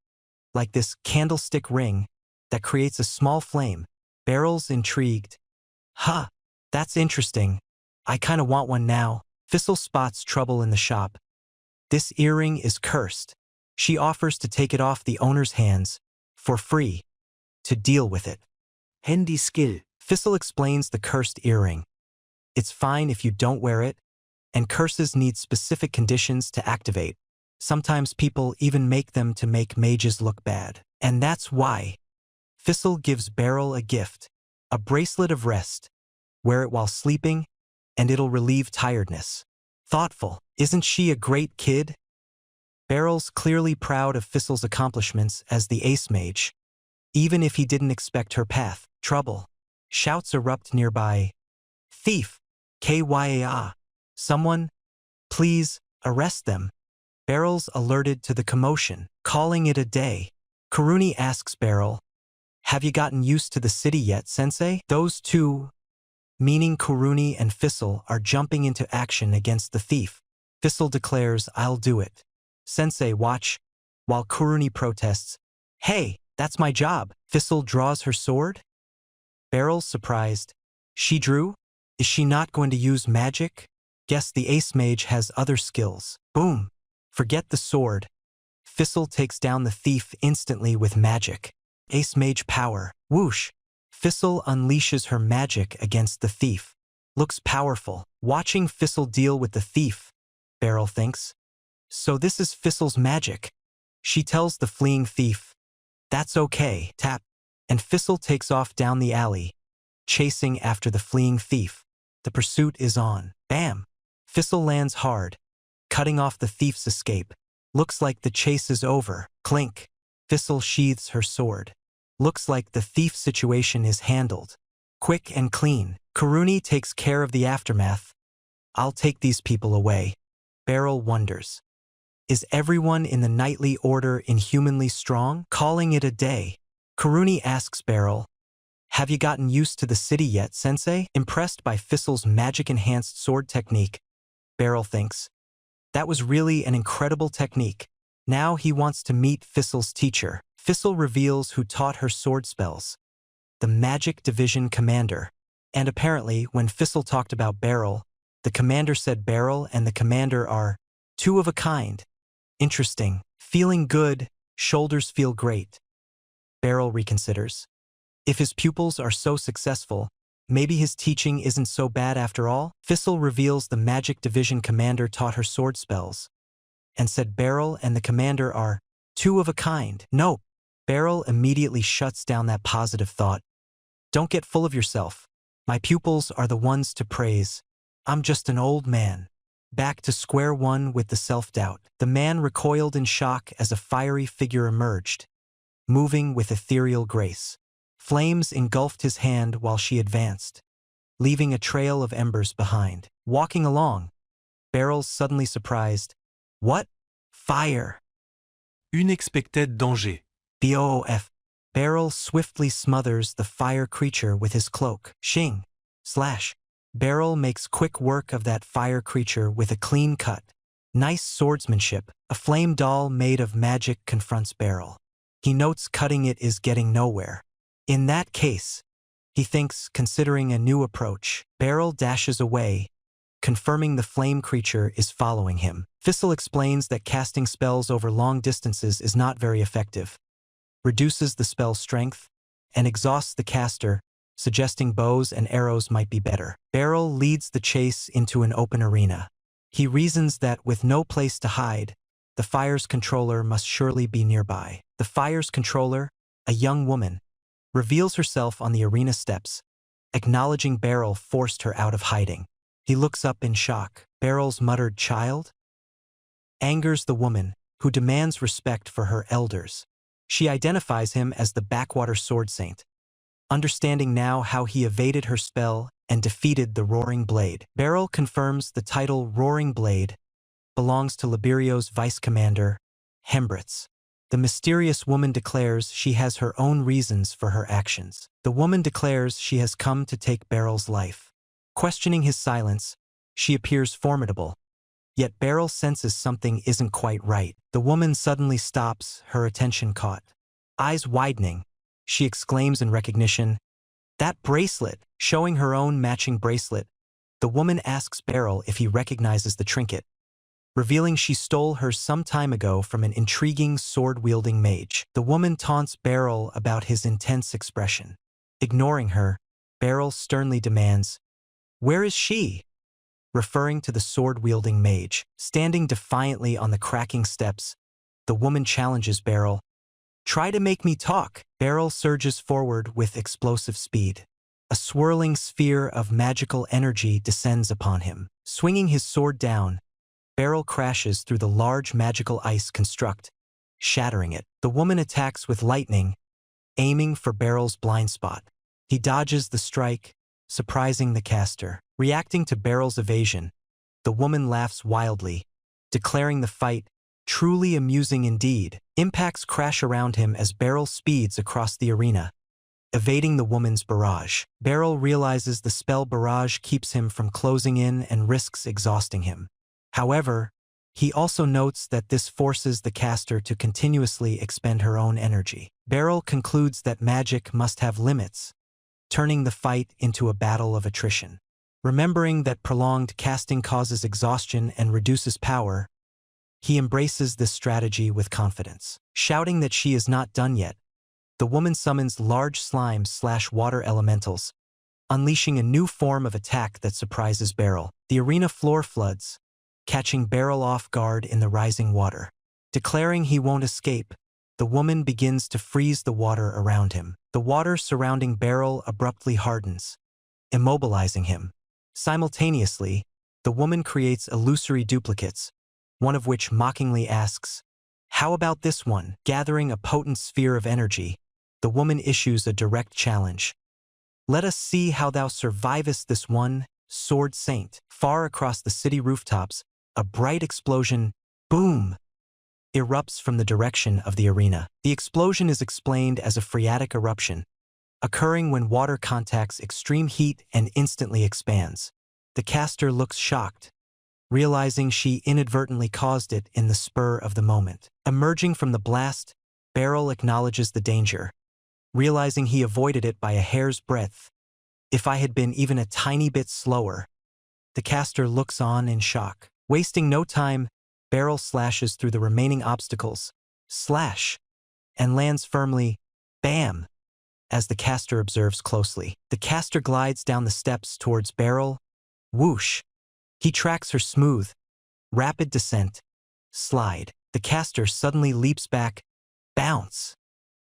like this candlestick ring that creates a small flame. Beryl's intrigued. Huh, that's interesting. I kinda want one now. Thistle spots trouble in the shop. This earring is cursed. She offers to take it off the owner's hands, for free, to deal with it. Handy skill. Thistle explains the cursed earring. It's fine if you don't wear it, and curses need specific conditions to activate. Sometimes people even make them to make mages look bad. And that's why. Thistle gives Beryl a gift, a bracelet of rest. Wear it while sleeping, and it'll relieve tiredness. Thoughtful. Isn't she a great kid? Beryl's clearly proud of Thistle's accomplishments as the ace mage, even if he didn't expect her path. Trouble. Shouts erupt nearby. Thief! Kyaa! Someone, please, arrest them. Beryl's alerted to the commotion, calling it a day. Kuruni asks Beryl, have you gotten used to the city yet, sensei? Those two, meaning Kuruni and Thistle, are jumping into action against the thief. Thistle declares, I'll do it. Sensei, watch, while Kuruni protests, hey, that's my job. Thistle draws her sword. Beryl's surprised. She drew? Is she not going to use magic? Guess the ace mage has other skills. Boom. Forget the sword. Thistle takes down the thief instantly with magic. Ace mage power. Whoosh. Thistle unleashes her magic against the thief. Looks powerful. Watching Thistle deal with the thief, Beryl thinks. So this is Thistle's magic. She tells the fleeing thief, that's okay, tap. And Thistle takes off down the alley, chasing after the fleeing thief. The pursuit is on. Bam! Thistle lands hard, cutting off the thief's escape. Looks like the chase is over. Clink. Thistle sheathes her sword. Looks like the thief situation is handled. Quick and clean. Kuruni takes care of the aftermath. I'll take these people away. Beryl wonders. Is everyone in the knightly order inhumanly strong? Calling it a day. Kuruni asks Beryl, have you gotten used to the city yet, sensei? Impressed by Thistle's magic-enhanced sword technique, Beryl thinks, that was really an incredible technique. Now he wants to meet Thistle's teacher. Thistle reveals who taught her sword spells. The Magic Division Commander. And apparently, when Thistle talked about Beryl, the commander said Beryl and the commander are two of a kind. Interesting. Feeling good, shoulders feel great. Beryl reconsiders. If his pupils are so successful, maybe his teaching isn't so bad after all? Thistle reveals the Magic Division Commander taught her sword spells, and said Beryl and the commander are two of a kind. Nope. Beryl immediately shuts down that positive thought. Don't get full of yourself. My pupils are the ones to praise. I'm just an old man. Back to square one with the self-doubt. The man recoiled in shock as a fiery figure emerged, moving with ethereal grace. Flames engulfed his hand while she advanced, leaving a trail of embers behind. Walking along, Beryl's suddenly surprised. What? Fire! Unexpected danger. BOOF. Beryl swiftly smothers the fire creature with his cloak. Shing. Slash. Beryl makes quick work of that fire creature with a clean cut. Nice swordsmanship. A flame doll made of magic confronts Beryl. He notes cutting it is getting nowhere. In that case, he thinks, considering a new approach. Beryl dashes away, confirming the flame creature is following him. Thistle explains that casting spells over long distances is not very effective, reduces the spell's strength, and exhausts the caster, suggesting bows and arrows might be better. Beryl leads the chase into an open arena. He reasons that with no place to hide, the fire's controller must surely be nearby. The fire's controller, a young woman, reveals herself on the arena steps, acknowledging Beryl forced her out of hiding. He looks up in shock. Beryl's muttered child angers the woman, who demands respect for her elders. She identifies him as the Backwater Sword Saint, understanding now how he evaded her spell and defeated the Roaring Blade. Beryl confirms the title Roaring Blade belongs to Liberio's vice commander, Hembritz. The mysterious woman declares she has her own reasons for her actions. The woman declares she has come to take Beryl's life. Questioning his silence, she appears formidable, Yet Beryl senses something isn't quite right. The woman suddenly stops, her attention caught. Eyes widening, she exclaims in recognition, "That bracelet!" Showing her own matching bracelet, the woman asks Beryl if he recognizes the trinket, revealing she stole hers some time ago from an intriguing sword-wielding mage. The woman taunts Beryl about his intense expression. Ignoring her, Beryl sternly demands, "Where is she?" Referring to the sword-wielding mage. Standing defiantly on the cracking steps, the woman challenges Beryl, "Try to make me talk." Beryl surges forward with explosive speed. A swirling sphere of magical energy descends upon him. Swinging his sword down, Beryl crashes through the large magical ice construct, shattering it. The woman attacks with lightning, aiming for Beryl's blind spot. He dodges the strike, surprising the caster. Reacting to Beryl's evasion, the woman laughs wildly, declaring the fight truly amusing indeed. Impacts crash around him as Beryl speeds across the arena, evading the woman's barrage. Beryl realizes the spell barrage keeps him from closing in and risks exhausting him. However, he also notes that this forces the caster to continuously expend her own energy. Beryl concludes that magic must have limits, turning the fight into a battle of attrition. Remembering that prolonged casting causes exhaustion and reduces power, he embraces this strategy with confidence. Shouting that she is not done yet, the woman summons large slime/water elementals, unleashing a new form of attack that surprises Beryl. The arena floor floods, catching Beryl off guard in the rising water. Declaring he won't escape, the woman begins to freeze the water around him. The water surrounding Beryl abruptly hardens, immobilizing him. Simultaneously, the woman creates illusory duplicates, one of which mockingly asks, "How about this one?" Gathering a potent sphere of energy, the woman issues a direct challenge. "Let us see how thou survivest this one, sword saint." Far across the city rooftops, a bright explosion, boom, erupts from the direction of the arena. The explosion is explained as a phreatic eruption, occurring when water contacts extreme heat and instantly expands. The caster looks shocked, realizing she inadvertently caused it in the spur of the moment. Emerging from the blast, Beryl acknowledges the danger, realizing he avoided it by a hair's breadth. "If I had been even a tiny bit slower." The caster looks on in shock. Wasting no time, Beryl slashes through the remaining obstacles, slash, and lands firmly, bam, as the caster observes closely. The caster glides down the steps towards Beryl, whoosh. He tracks her smooth, rapid descent, slide. The caster suddenly leaps back, bounce.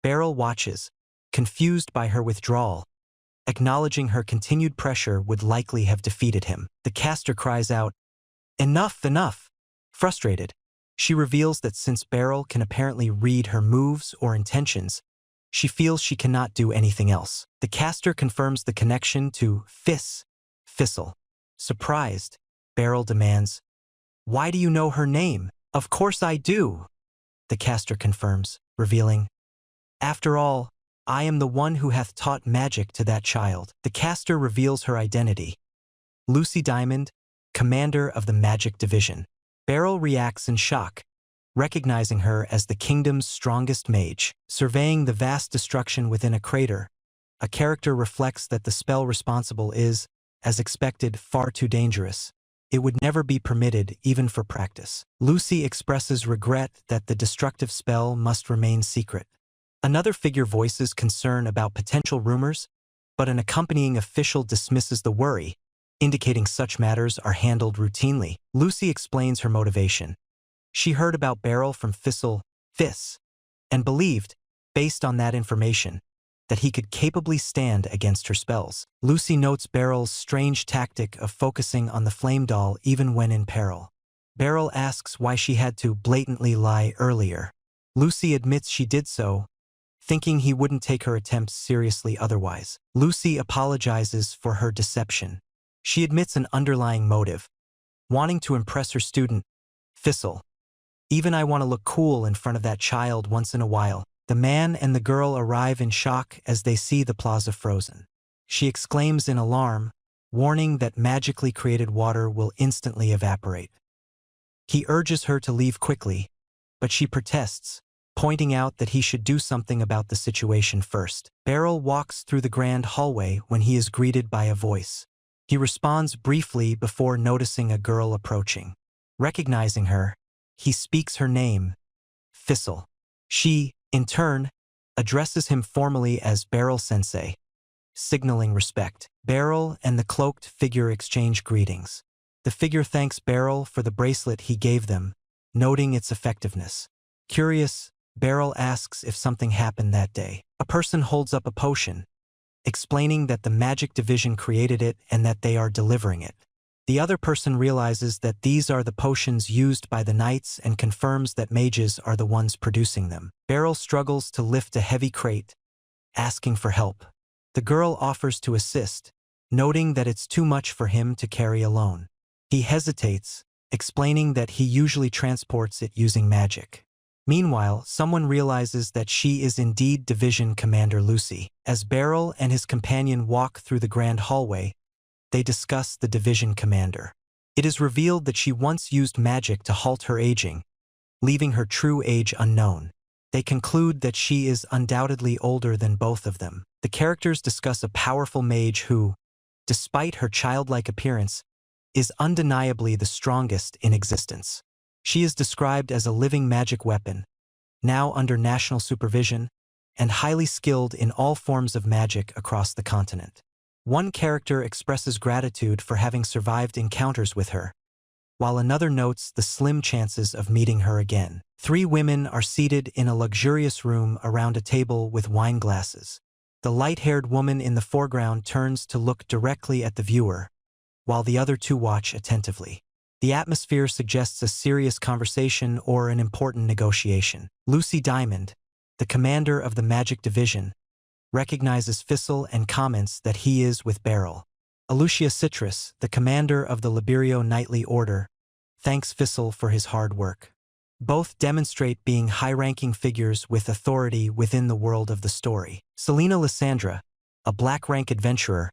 Beryl watches, confused by her withdrawal, acknowledging her continued pressure would likely have defeated him. The caster cries out, "Enough, enough!" Frustrated, she reveals that since Beryl can apparently read her moves or intentions, she feels she cannot do anything else. The caster confirms the connection to Fissile. Surprised, Beryl demands, "Why do you know her name?" "Of course I do," the caster confirms, revealing, "After all, I am the one who hath taught magic to that child." The caster reveals her identity. Lucy Diamond, commander of the magic division. Beryl reacts in shock, recognizing her as the kingdom's strongest mage. Surveying the vast destruction within a crater, a character reflects that the spell responsible is, as expected, far too dangerous. It would never be permitted even for practice. Lucy expresses regret that the destructive spell must remain secret. Another figure voices concern about potential rumors, but an accompanying official dismisses the worry, indicating such matters are handled routinely. Lucy explains her motivation. She heard about Beryl from Fiss, and believed, based on that information, that he could capably stand against her spells. Lucy notes Beryl's strange tactic of focusing on the flame doll even when in peril. Beryl asks why she had to blatantly lie earlier. Lucy admits she did so, thinking he wouldn't take her attempts seriously otherwise. Lucy apologizes for her deception. She admits an underlying motive, wanting to impress her student, Fissile. "Even I want to look cool in front of that child once in a while." The man and the girl arrive in shock as they see the plaza frozen. She exclaims in alarm, warning that magically created water will instantly evaporate. He urges her to leave quickly, but she protests, pointing out that he should do something about the situation first. Beryl walks through the grand hallway when he is greeted by a voice. He responds briefly before noticing a girl approaching. Recognizing her, he speaks her name, Thistle. She, in turn, addresses him formally as Beryl-sensei, signaling respect. Beryl and the cloaked figure exchange greetings. The figure thanks Beryl for the bracelet he gave them, noting its effectiveness. Curious, Beryl asks if something happened that day. A person holds up a potion, explaining that the magic division created it and that they are delivering it. The other person realizes that these are the potions used by the knights and confirms that mages are the ones producing them. Beryl struggles to lift a heavy crate, asking for help. The girl offers to assist, noting that it's too much for him to carry alone. He hesitates, explaining that he usually transports it using magic. Meanwhile, someone realizes that she is indeed Division Commander Lucy. As Beryl and his companion walk through the grand hallway, they discuss the division commander. It is revealed that she once used magic to halt her aging, leaving her true age unknown. They conclude that she is undoubtedly older than both of them. The characters discuss a powerful mage who, despite her childlike appearance, is undeniably the strongest in existence. She is described as a living magic weapon, now under national supervision, and highly skilled in all forms of magic across the continent. One character expresses gratitude for having survived encounters with her, while another notes the slim chances of meeting her again. 3 women are seated in a luxurious room around a table with wine glasses. The light-haired woman in the foreground turns to look directly at the viewer, while the other 2 watch attentively. The atmosphere suggests a serious conversation or an important negotiation. Lucy Diamond, the commander of the Magic Division, recognizes Thistle and comments that he is with Beryl. Alucia Citrus, the commander of the Liberio Knightly Order, thanks Thistle for his hard work. Both demonstrate being high-ranking figures with authority within the world of the story. Selena Lysandra, a black-rank adventurer,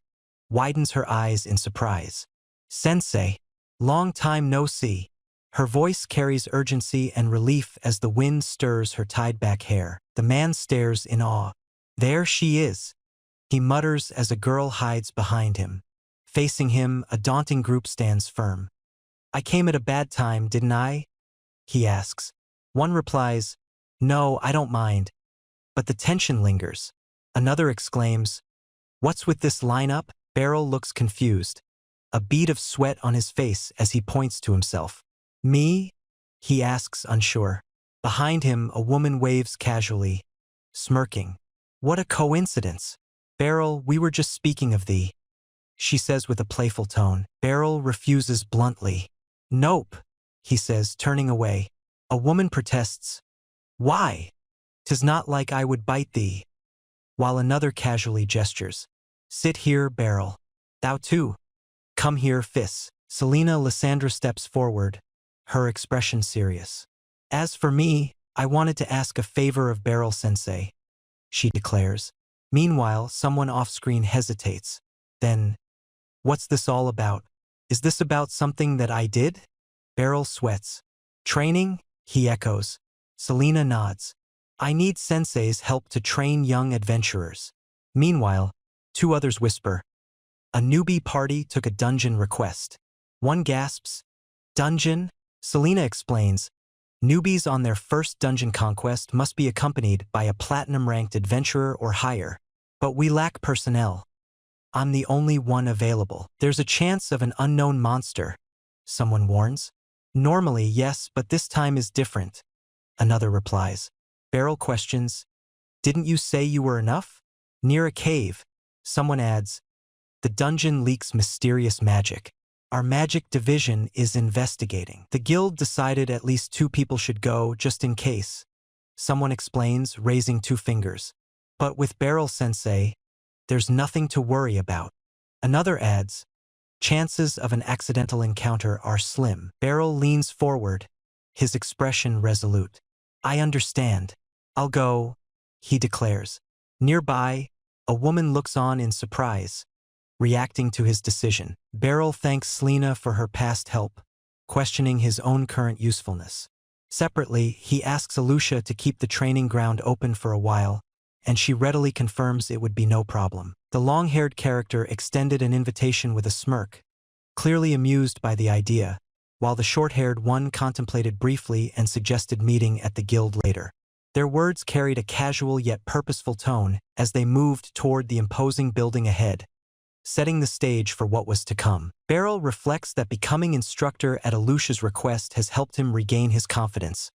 widens her eyes in surprise. Sensei, long time no see. Her voice carries urgency and relief as the wind stirs her tied-back hair. The man stares in awe. There she is, he mutters as a girl hides behind him. Facing him, a daunting group stands firm. I came at a bad time, didn't I? He asks. One replies, no, I don't mind. But the tension lingers. Another exclaims, what's with this lineup? Beryl looks confused, a bead of sweat on his face as he points to himself. Me? He asks, unsure. Behind him, a woman waves casually, smirking. What a coincidence. Beryl, we were just speaking of thee, she says with a playful tone. Beryl refuses bluntly. Nope, he says, turning away. A woman protests. Why? 'Tis not like I would bite thee. While another casually gestures. Sit here, Beryl. Thou too. Come here, Fis. Selena Lysandra steps forward, her expression serious. As for me, I wanted to ask a favor of Beryl-sensei, she declares. Meanwhile, someone off-screen hesitates. Then, what's this all about? Is this about something that I did? Beryl sweats. Training? He echoes. Selena nods. I need sensei's help to train young adventurers. Meanwhile, 2 others whisper. A newbie party took a dungeon request. One gasps. Dungeon? Selena explains. Newbies on their first dungeon conquest must be accompanied by a platinum-ranked adventurer or higher. But we lack personnel. I'm the only one available. There's a chance of an unknown monster, someone warns. Normally, yes, but this time is different, another replies. Beryl questions, didn't you say you were enough? Near a cave, someone adds, the dungeon leaks mysterious magic. Our magic division is investigating. The guild decided at least 2 people should go just in case. Someone explains, raising 2 fingers. But with Beryl-sensei, there's nothing to worry about. Another adds, chances of an accidental encounter are slim. Beryl leans forward, his expression resolute. I understand. I'll go, he declares. Nearby, a woman looks on in surprise, reacting to his decision. Beryl thanks Selena for her past help, questioning his own current usefulness. Separately, he asks Alusha to keep the training ground open for a while, and she readily confirms it would be no problem. The long-haired character extended an invitation with a smirk, clearly amused by the idea, while the short-haired one contemplated briefly and suggested meeting at the guild later. Their words carried a casual yet purposeful tone as they moved toward the imposing building ahead, setting the stage for what was to come. Beryl reflects that becoming instructor at Alusha's request has helped him regain his confidence,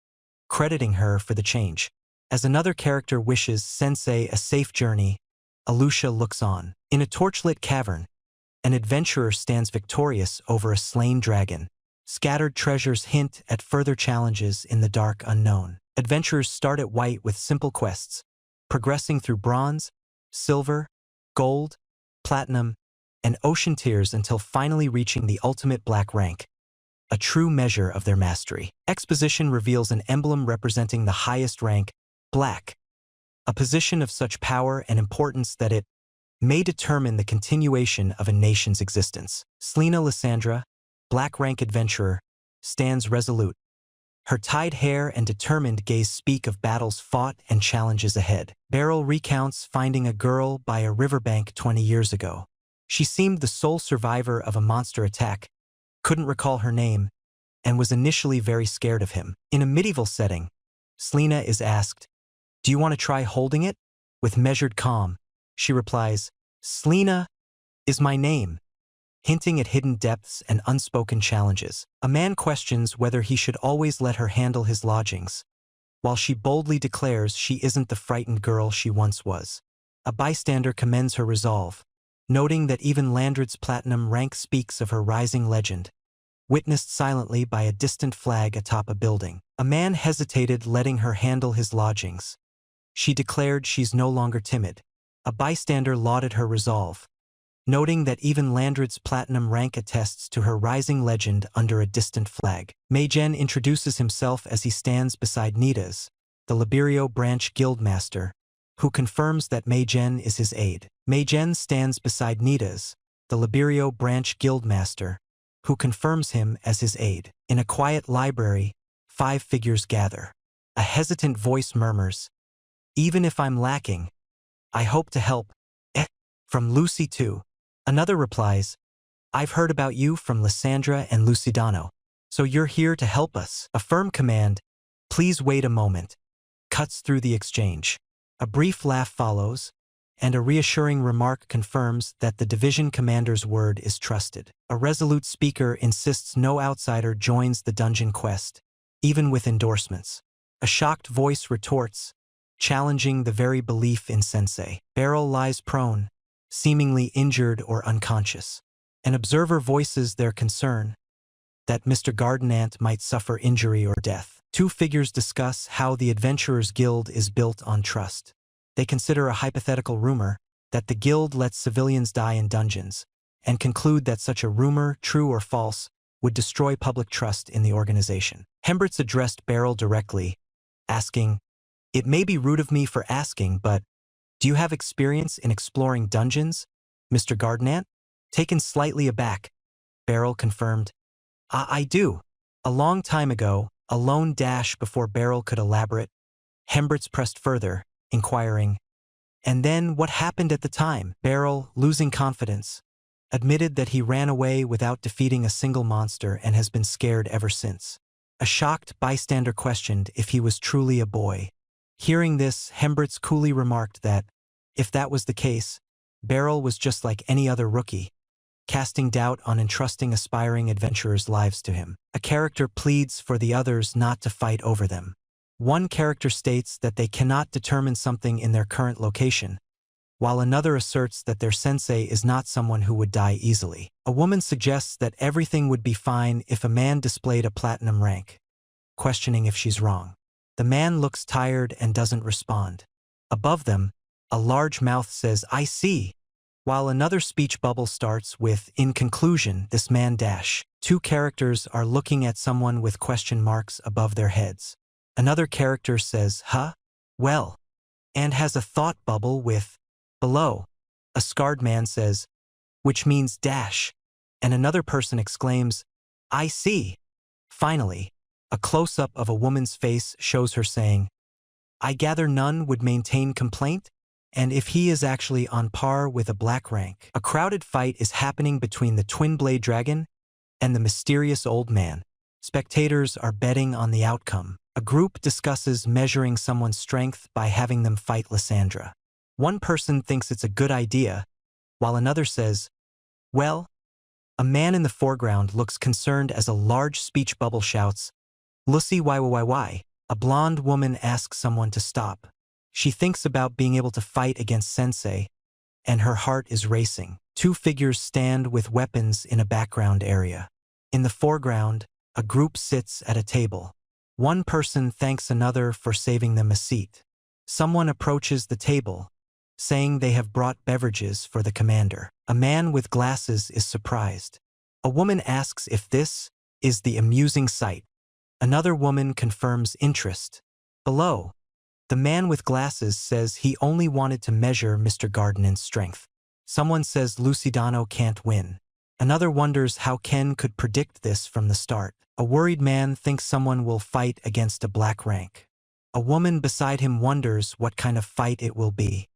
crediting her for the change. As another character wishes Sensei a safe journey, Alusha looks on. In a torchlit cavern, an adventurer stands victorious over a slain dragon. Scattered treasures hint at further challenges in the dark unknown. Adventurers start at white with simple quests, progressing through bronze, silver, gold, platinum, and ocean tiers until finally reaching the ultimate black rank, a true measure of their mastery. Exposition reveals an emblem representing the highest rank, black, a position of such power and importance that it may determine the continuation of a nation's existence. Selena Lysandra, black rank adventurer, stands resolute. Her tied hair and determined gaze speak of battles fought and challenges ahead. Beryl recounts finding a girl by a riverbank 20 years ago. She seemed the sole survivor of a monster attack, couldn't recall her name, and was initially very scared of him. In a medieval setting, Selena is asked, "Do you want to try holding it?" With measured calm, she replies, "Selena is my name," hinting at hidden depths and unspoken challenges. A man questions whether he should always let her handle his lodgings, while she boldly declares she isn't the frightened girl she once was. A bystander commends her resolve, noting that even Landred's platinum rank speaks of her rising legend, witnessed silently by a distant flag atop a building. A man hesitated letting her handle his lodgings. She declared she's no longer timid. A bystander lauded her resolve, noting that even Landred's platinum rank attests to her rising legend under a distant flag. Meijen introduces himself as he stands beside Nitas, the Liberio branch guildmaster, who confirms that Meijen is his aide. Meijen stands beside Nitas, the Liberio branch guildmaster, who confirms him as his aide. In a quiet library, 5 figures gather. A hesitant voice murmurs, "Even if I'm lacking, I hope to help." From Lucy too. Another replies, "I've heard about you from Lysandra and Lucidano. So you're here to help us." A firm command, "Please wait a moment," cuts through the exchange. A brief laugh follows, and a reassuring remark confirms that the division commander's word is trusted. A resolute speaker insists no outsider joins the dungeon quest, even with endorsements. A shocked voice retorts, challenging the very belief in Sensei. Beryl lies prone, seemingly injured or unconscious. An observer voices their concern that Mr. Gardenant might suffer injury or death. 2 figures discuss how the Adventurers Guild is built on trust. They consider a hypothetical rumor that the guild lets civilians die in dungeons, and conclude that such a rumor, true or false, would destroy public trust in the organization. Hembrits addressed Beryl directly, asking, "It may be rude of me for asking, but do you have experience in exploring dungeons, Mr. Gardenant?" Taken slightly aback, Beryl confirmed, I do. A long time ago, a lone dash before Beryl could elaborate. Hembrits pressed further, inquiring, "And then what happened at the time?" Beryl, losing confidence, admitted that he ran away without defeating a single monster and has been scared ever since. A shocked bystander questioned if he was truly a boy. Hearing this, Hembrits coolly remarked that, if that was the case, Beryl was just like any other rookie, casting doubt on entrusting aspiring adventurers' lives to him. A character pleads for the others not to fight over them. One character states that they cannot determine something in their current location, while another asserts that their sensei is not someone who would die easily. A woman suggests that everything would be fine if a man displayed a platinum rank, questioning if she's wrong. The man looks tired and doesn't respond. Above them, a large mouth says, "I see," while another speech bubble starts with, "In conclusion, this man dash." 2 characters are looking at someone with question marks above their heads. Another character says, "Huh? Well," and has a thought bubble with, "Below." A scarred man says, "Which means dash," and another person exclaims, "I see." Finally, a close-up of a woman's face shows her saying, "I gather none would maintain complaint? And if he is actually on par with a black rank." A crowded fight is happening between the twin-blade dragon and the mysterious old man. Spectators are betting on the outcome. A group discusses measuring someone's strength by having them fight Lysandra. One person thinks it's a good idea, while another says, "Well," a man in the foreground looks concerned as a large speech bubble shouts, "Lucy why." A blonde woman asks someone to stop. She thinks about being able to fight against Sensei, and her heart is racing. Two figures stand with weapons in a background area. In the foreground, a group sits at a table. One person thanks another for saving them a seat. Someone approaches the table, saying they have brought beverages for the commander. A man with glasses is surprised. A woman asks if this is the amusing sight. Another woman confirms interest. Below, the man with glasses says he only wanted to measure Mr. Gardinen's strength. Someone says Lucidano can't win. Another wonders how Ken could predict this from the start. A worried man thinks someone will fight against a black rank. A woman beside him wonders what kind of fight it will be.